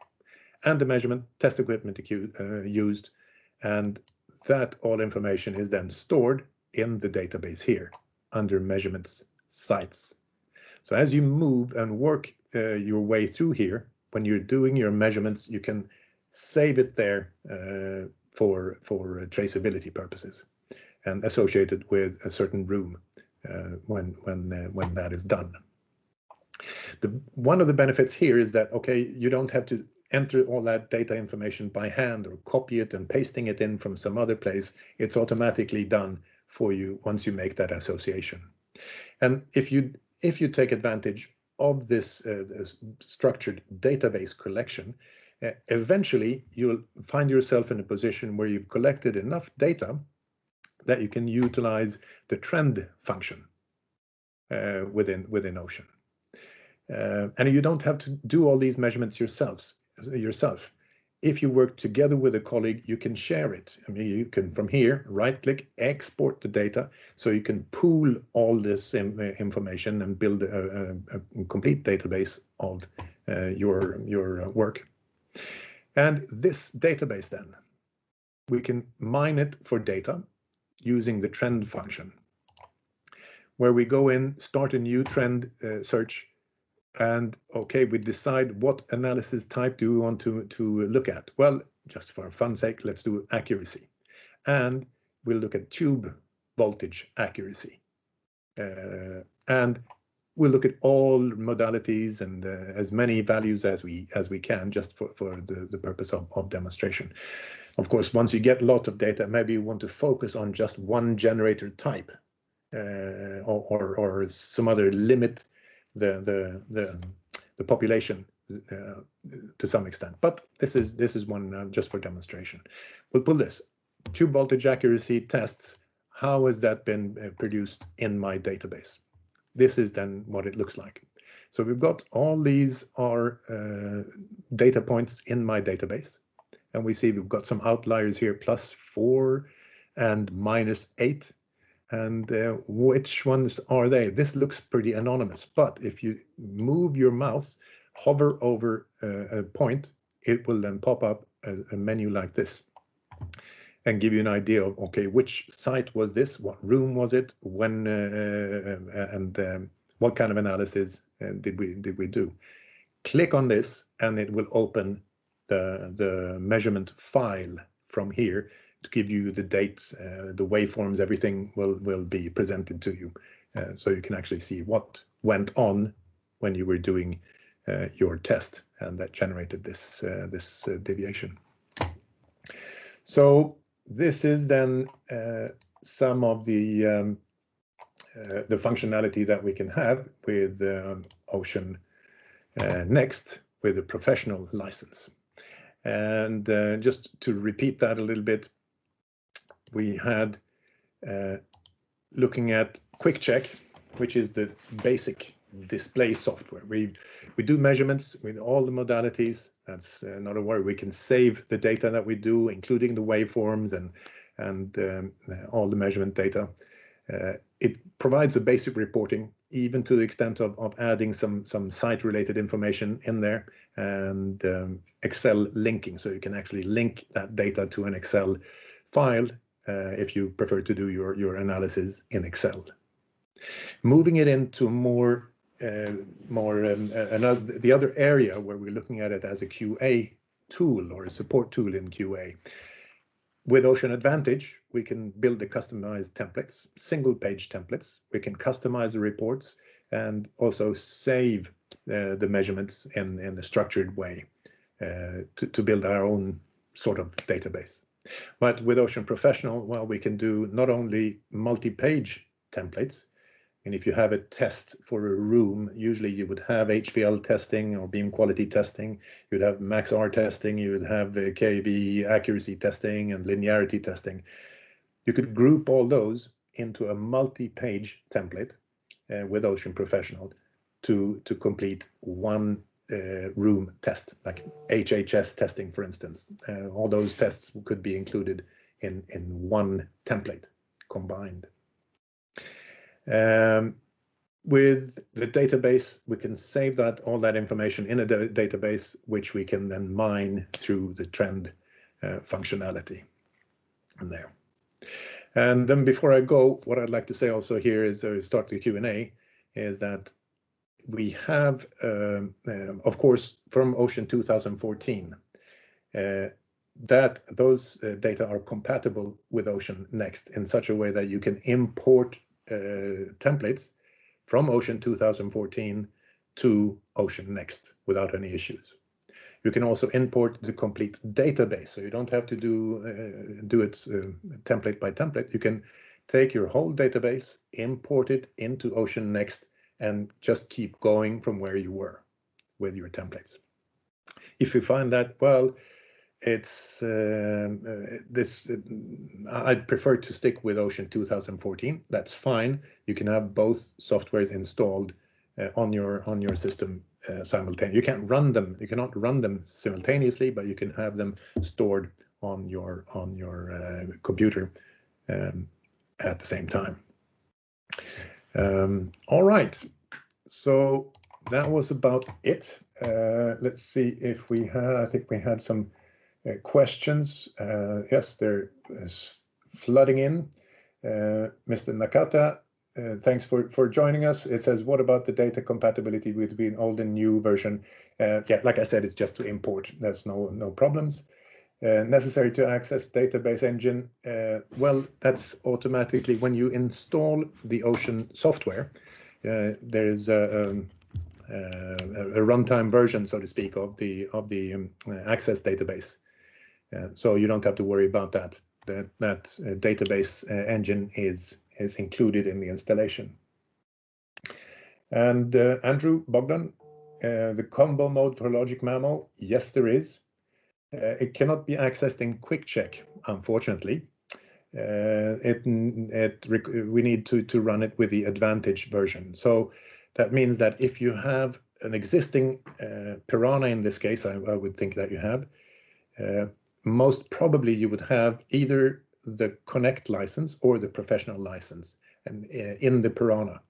And the measurement, test equipment used, and that all information is then stored in the database here under Measurements Sites. So as you move and work your way through here, when you're doing your measurements, you can save it there for traceability purposes and associated with a certain room when that is done. One of the benefits here is that, okay, you don't have to enter all that data information by hand or copy it and pasting it in from some other place. It's automatically done for you once you make that association. And if you take advantage of this structured database collection, eventually you'll find yourself in a position where you've collected enough data that you can utilize the trend function within Ocean. And you don't have to do all these measurements yourself. If you work together with a colleague, you can share it. I mean, you can from here right-click, export the data, so you can pool all this information and build a complete database of your work. And this database, then, we can mine it for data using the trend function, where we go in, start a new trend search. And okay, we decide what analysis type do we want to look at. Well, just for fun's sake, let's do accuracy. And we'll look at tube voltage accuracy. And we'll look at all modalities and as many values as we can, just for the purpose of demonstration. Of course, once you get a lot of data, maybe you want to focus on just one generator type or some other limit the population to some extent, but this is one just for demonstration. We'll pull this tube voltage accuracy tests. How has that been produced in my database? This is then what it looks like. So we've got all these are data points in my database, and we see we've got some outliers here, +4 and -8. And which ones are they? This looks pretty anonymous, but if you move your mouse, hover over a point, it will then pop up a menu like this and give you an idea of, okay, which site was this, what room was it, when, and what kind of analysis did we do. Click on this and it will open the measurement file from here to give you the dates, the waveforms, everything will be presented to you. So you can actually see what went on when you were doing your test, and that generated this deviation. So this is then some of the functionality that we can have with Ocean Next with a professional license. And just to repeat that a little bit, we had looking at Quick Check, which is the basic display software. We do measurements with all the modalities. That's not a worry. We can save the data that we do, including the waveforms and all the measurement data. It provides a basic reporting, even to the extent of adding some site-related information in there, and Excel linking, so you can actually link that data to an Excel file if you prefer to do your analysis in Excel. Moving it into the other area where we're looking at it as a QA tool or a support tool in QA. With Ocean Advantage, we can build the customized templates, single page templates. We can customize the reports and also save the measurements in a structured way to build our own sort of database. But with Ocean Professional, well, we can do not only multi-page templates, and if you have a test for a room, usually you would have HVL testing or beam quality testing, you'd have max-R testing, you would have KV accuracy testing and linearity testing. You could group all those into a multi-page template with Ocean Professional to complete one room test, like HHS testing, for instance. All those tests could be included in one template combined. With the database, we can save all that information in a database, which we can then mine through the trend functionality in there. And then before I go, what I'd like to say also here is start the Q&A, is that we have, of course, from Ocean 2014, that those data are compatible with Ocean Next in such a way that you can import templates from Ocean 2014 to Ocean Next without any issues. You can also import the complete database, so you don't have to do it template by template. You can take your whole database, import it into Ocean Next, and just keep going from where you were with your templates. If you find that, well, it's I'd prefer to stick with Ocean 2014. That's fine. You can have both softwares installed on your system simultaneously. You can't run them. You cannot run them simultaneously, but you can have them stored on your computer at the same time. All right. So that was about it. Let's see if we had. I think we had some questions. Yes, there is flooding in. Mr. Nakata, thanks for joining us. It says, what about the data compatibility between old and new version? Yeah, like I said, it's just to import. There's no problems. Necessary to access database engine. Well, that's automatically when you install the Ocean software. There is a runtime version, so to speak, of the Access database. So you don't have to worry about that. That database engine is included in the installation. And Andrew Bogdan, the combo mode for logic mammo, yes, there is. It cannot be accessed in quick check, unfortunately. We need to run it with the Advantage version. So that means that if you have an existing Piranha, in this case, I would think that you have, most probably you would have either the Connect license or the professional license, and in the Piranha.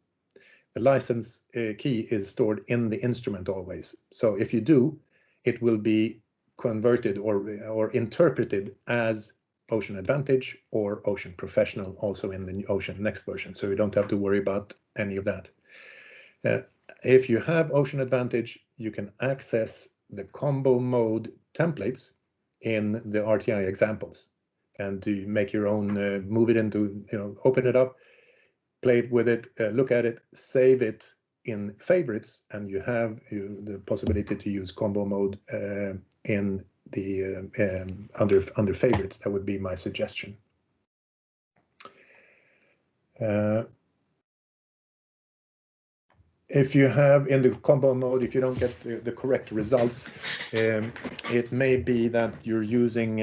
The license key is stored in the instrument always. So if you do, it will be converted or interpreted as Ocean Advantage or Ocean Professional, also in the Ocean Next version. So you don't have to worry about any of that. If you have Ocean Advantage, you can access the combo mode templates in the RTI examples, and to make your own, move it into, open it up, play with it, look at it, save it in favorites, and you have the possibility to use combo mode in the under favorites. That would be my suggestion. If you have in the combo mode, if you don't get the correct results, it may be that you're using,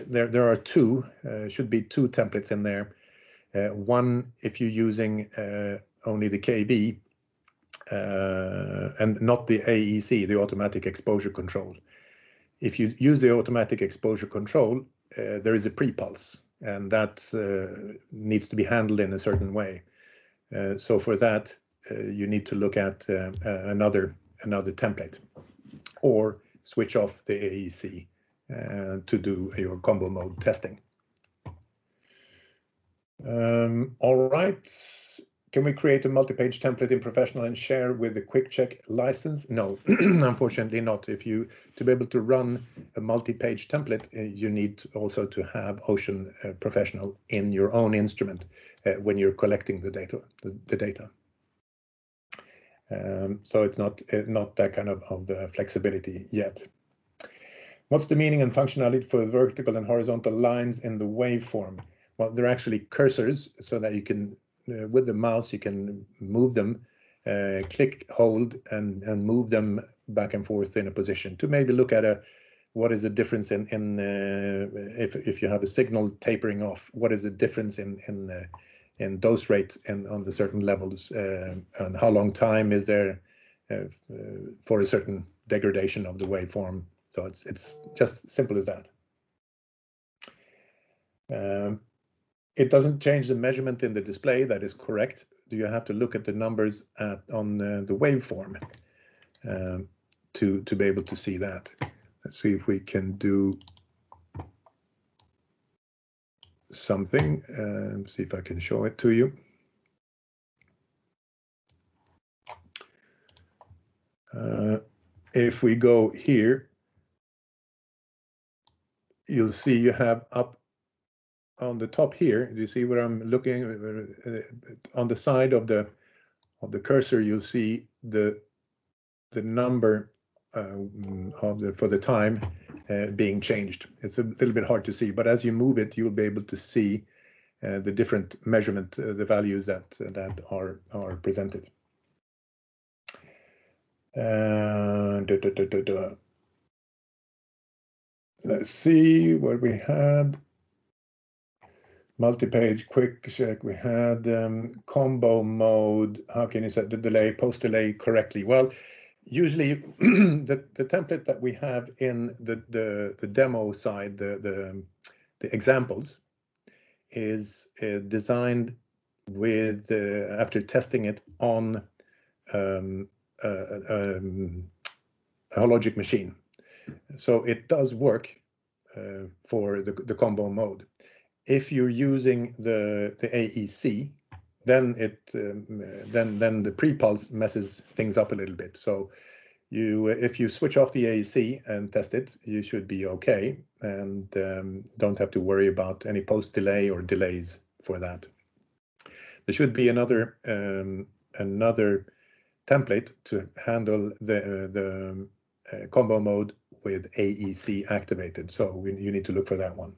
there are two, should be two templates in there. One, if you're using only the KB and not the AEC, the automatic exposure control. If you use the automatic exposure control, there is a pre-pulse, and that needs to be handled in a certain way. So for that, you need to look at another template, or switch off the AEC to do your combo mode testing. All right. Can we create a multi-page template in Professional and share with the quick check license? No, unfortunately not. To be able to run a multi-page template, you need also to have Ocean Professional in your own instrument when you're collecting the data. So it's not that kind of flexibility yet. What's the meaning and functionality for vertical and horizontal lines in the waveform? Well, they're actually cursors, so that you can, with the mouse, you can move them, click, hold, and move them back and forth in a position to maybe look at what is the difference in if you have a signal tapering off, what is the difference in dose rate and on the certain levels, and how long time is there for a certain degradation of the waveform. So it's just simple as that. It doesn't change the measurement in the display. That is correct. Do you have to look at the numbers on the waveform to be able to see that? Let's see if we can do something. See if I can show it to you. If we go here, you'll see you have up on the top here, do you see where I'm looking? On the side of the cursor, you'll see the number for the time being changed. It's a little bit hard to see, but as you move it, you'll be able to see the different measurement, the values that are presented. Let's see what we had. Multi-page quick check. We had combo mode. How can you set the delay, post delay correctly? Well, usually the template that we have in the demo side, the examples, is designed with after testing it on a logic machine. So it does work for the combo mode. If you're using the AEC, then then the pre-pulse messes things up a little bit. So if you switch off the AEC and test it, you should be okay, and don't have to worry about any post delay or delays for that. There should be another template to handle the combo mode with AEC activated. So you need to look for that one.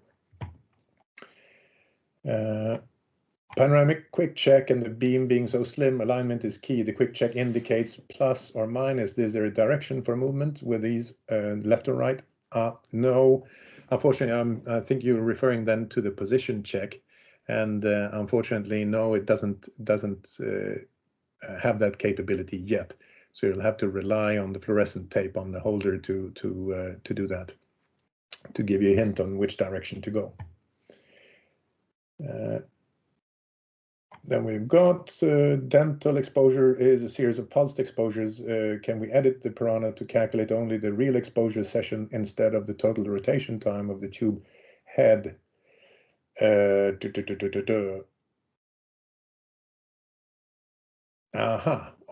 Panoramic quick check and the beam being so slim, alignment is key. The quick check indicates plus or minus. Is there a direction for movement with these left or right? No, unfortunately, I think you're referring then to the position check, and unfortunately, no, it doesn't have that capability yet. So you'll have to rely on the fluorescent tape on the holder to do that, to give you a hint on which direction to go. Then we've got dental exposure is a series of pulsed exposures. Can we edit the piranha to calculate only the real exposure session instead of the total rotation time of the tube head?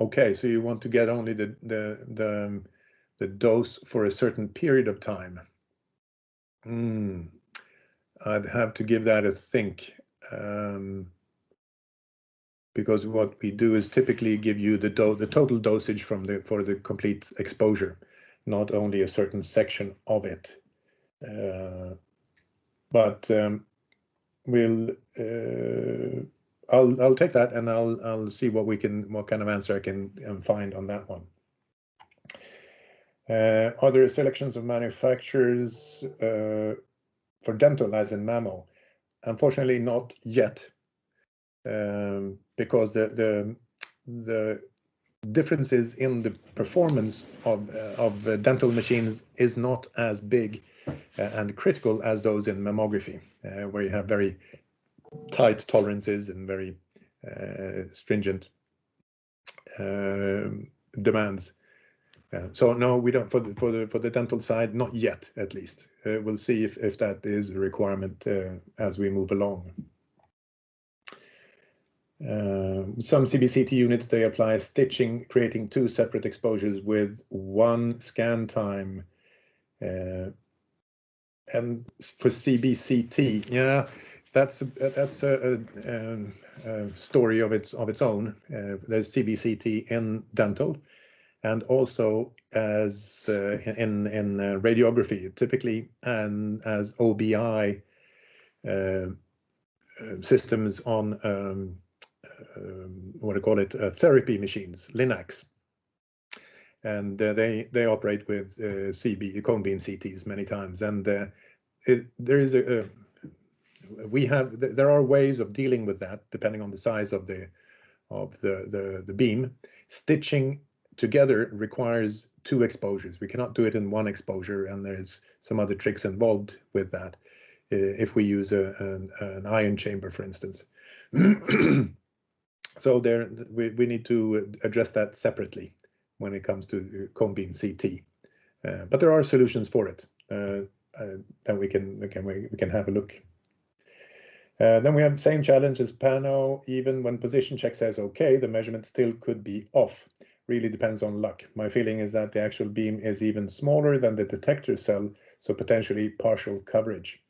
Okay, so you want to get only the dose for a certain period of time. I'd have to give that a think. Because what we do is typically give you the total dosage for the complete exposure, not only a certain section of it. But I'll take that, and I'll see what kind of answer I can find on that one. Are there selections of manufacturers for dental as in mammo? Unfortunately, not yet. Because the differences in the performance of dental machines is not as big and critical as those in mammography, where you have very tight tolerances and very stringent demands. So no, we don't for the dental side, not yet at least. We'll see if that is a requirement as we move along. Some CBCT units, they apply stitching, creating 2 separate exposures with 1 scan time. And for CBCT, yeah, that's a story of its own. There's CBCT in dental, and also as in radiography, typically, and as OBI systems on what do you call it, therapy machines, Linacs, and they operate with cone beam CTs many times, and there are ways of dealing with that depending on the size of the beam. Stitching together requires 2 exposures. We cannot do it in 1 exposure, and there's some other tricks involved with that if we use an ion chamber, for instance. So we need to address that separately when it comes to cone beam CT, but there are solutions for it that we can have a look. Then we have the same challenge as Pano. Even when position check says okay, the measurement still could be off. Really depends on luck. My feeling is that the actual beam is even smaller than the detector cell, so potentially partial coverage.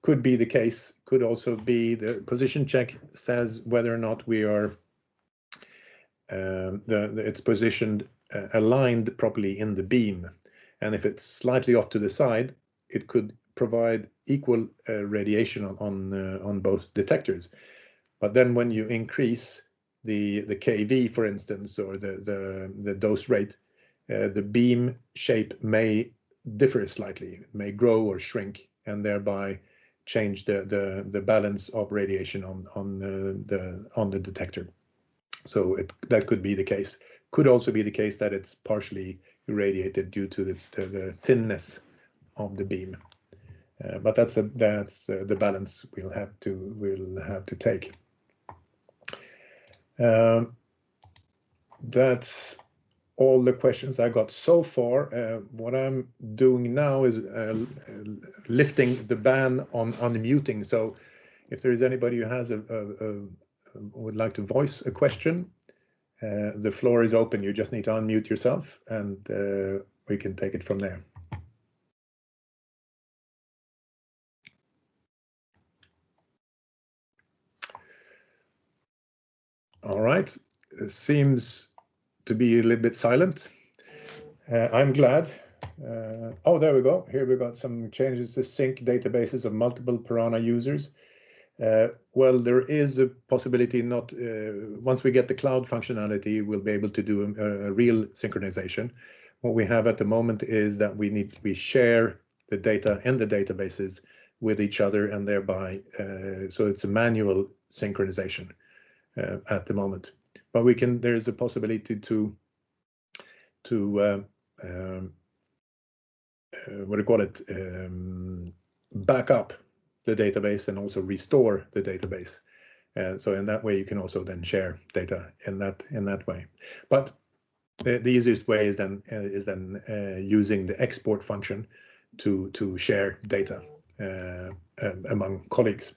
could be the case. Could also be the position check says whether or not we are it's positioned aligned properly in the beam, and if it's slightly off to the side, it could provide equal radiation on both detectors. But then when you increase the kV, for instance, or the dose rate, the beam shape may differ slightly. It may grow or shrink, and thereby change the balance of radiation on the detector. So that could be the case. Could also be the case that it's partially irradiated due to the thinness of the beam. But that's the balance we'll have to take. That's all the questions I got so far. What I'm doing now is lifting the ban on unmuting. So if there is anybody who has would like to voice a question, the floor is open. You just need to unmute yourself, and we can take it from there. All right, it seems to be a little bit silent. I'm glad. Oh, there we go. Here we got some changes to sync databases of multiple Piranha users. Well, there is a possibility not once we get the cloud functionality, we'll be able to do a real synchronization. What we have at the moment is that we share the data in the databases with each other, and thereby so it's a manual synchronization at the moment. But there is a possibility to what do you call it, back up the database and also restore the database. So in that way, you can also then share data in that way. But the easiest way is then using the export function to share data among colleagues.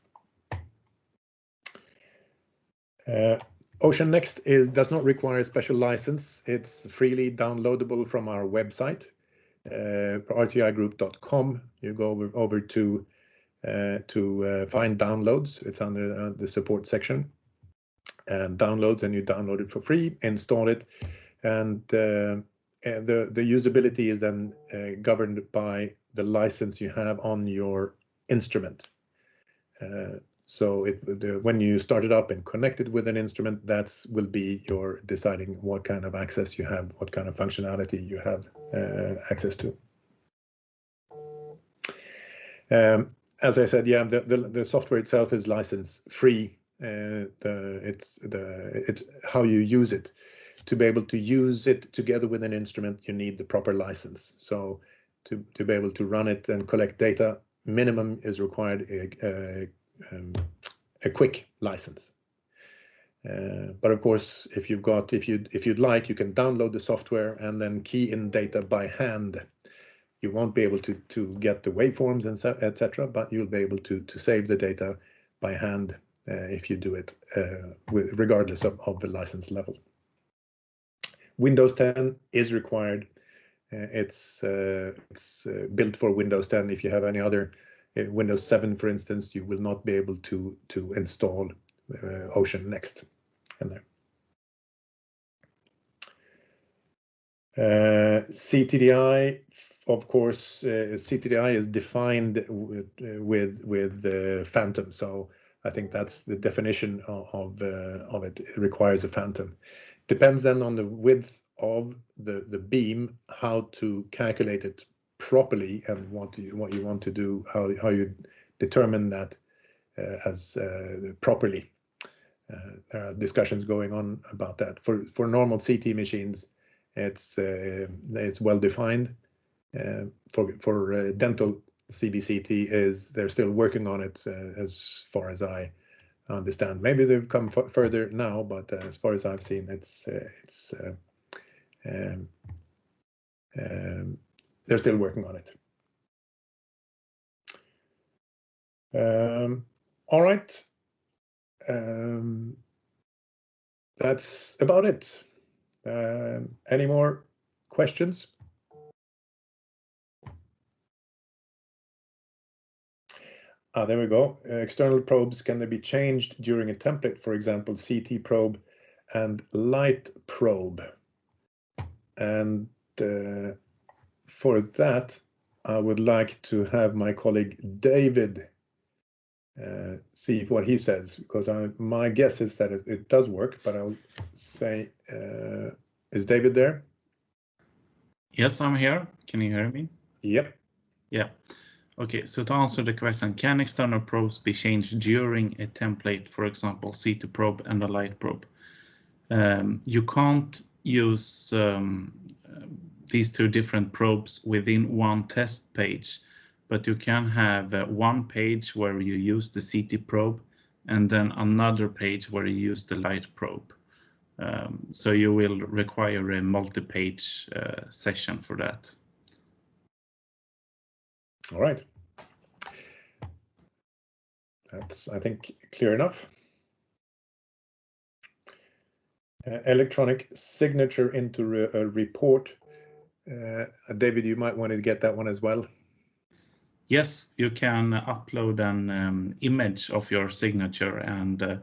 Ocean Next does not require a special license. It's freely downloadable from our website, rtigroup.com. You go over to find downloads. It's under the support section, and downloads, and you download it for free, install it, and the usability is then governed by the license you have on your instrument. So when you start it up and connect it with an instrument, that will be your deciding what kind of access you have, what kind of functionality you have access to. As I said, yeah, the software itself is license free. It's how you use it. To be able to use it together with an instrument, you need the proper license. So to be able to run it and collect data, minimum is required a quick license. But of course, if you'd like, you can download the software and then key in data by hand. You won't be able to get the waveforms and etc., but you'll be able to save the data by hand if you do it regardless of the license level. Windows 10 is required. It's built for Windows 10. If you have any other Windows 7, for instance, you will not be able to install Ocean Next in there. CTDI, of course, CTDI is defined with Phantom. So I think that's the definition of it. It requires a Phantom. Depends then on the width of the beam, how to calculate it properly, and what you want to do, how you determine that as properly. There are discussions going on about that. For normal CT machines, it's well defined. For dental CBCT, they're still working on it, as far as I understand. Maybe they've come further now, but as far as I've seen, they're still working on it. All right. That's about it. Any more questions? There we go. External probes, can they be changed during a template, for example, CT probe and light probe? And for that, I would like to have my colleague David see what he says, because my guess is that it does work, but I'll say, is David there? Yes, I'm here. Can you hear me? Yep. Yeah. Okay, so to answer the question, can external probes be changed during a template, for example, CT probe and a light probe? You can't use these two different probes within one test page, but you can have one page where you use the CT probe and then another page where you use the light probe. So you will require a multi-page session for that. All right. That's, I think, clear enough. Electronic signature into a report. David, you might want to get that one as well. Yes, you can upload an image of your signature, and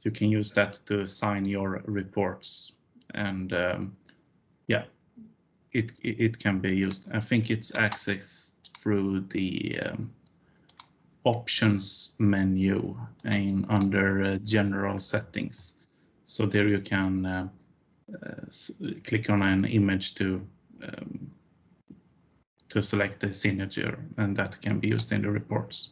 you can use that to sign your reports. And yeah, it can be used. I think it's accessed through the options menu under general settings. So there you can click on an image to select the signature, and that can be used in the reports.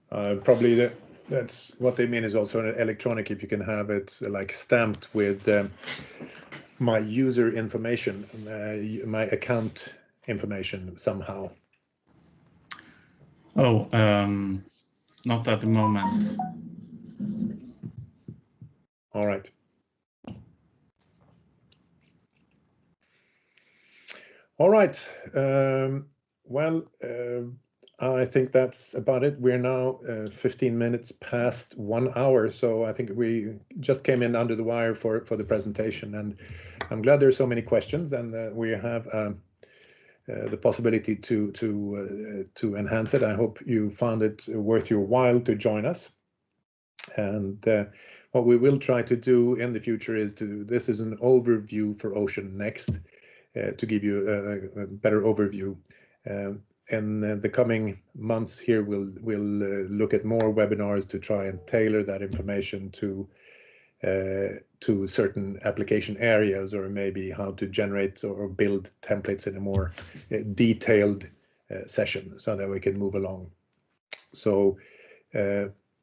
Probably that's what they mean is also an electronic, if you can have it like stamped with my user information, my account information somehow. Oh, not at the moment. All right. All right. Well, I think that's about it. We're now 15 minutes past 1 hour, so I think we just came in under the wire for the presentation, and I'm glad there's so many questions, and we have the possibility to enhance it. I hope you found it worth your while to join us. And what we will try to do in the future is this is an overview for Ocean Next, to give you a better overview. In the coming months here, we'll look at more webinars to try and tailor that information to certain application areas, or maybe how to generate or build templates in a more detailed session, so that we can move along. So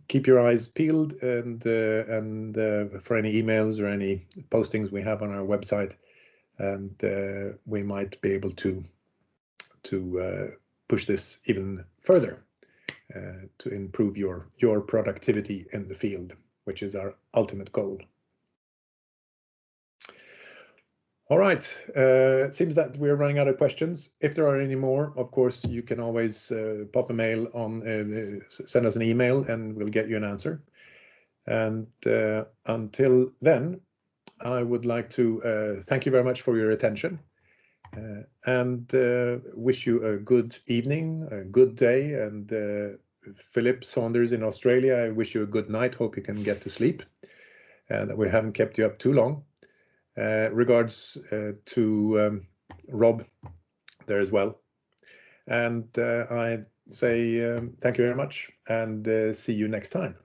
keep your eyes peeled, and for any emails or any postings we have on our website, and we might be able to push this even further to improve your productivity in the field, which is our ultimate goal. All right, it seems that we're running out of questions. If there are any more, of course, you can always pop a mail on, send us an email, and we'll get you an answer. And until then, I would like to thank you very much for your attention, and wish you a good evening, a good day, and Philip Saunders in Australia, I wish you a good night. Hope you can get to sleep, and that we haven't kept you up too long. Regards to Rob there as well. And I say thank you very much, and see you next time.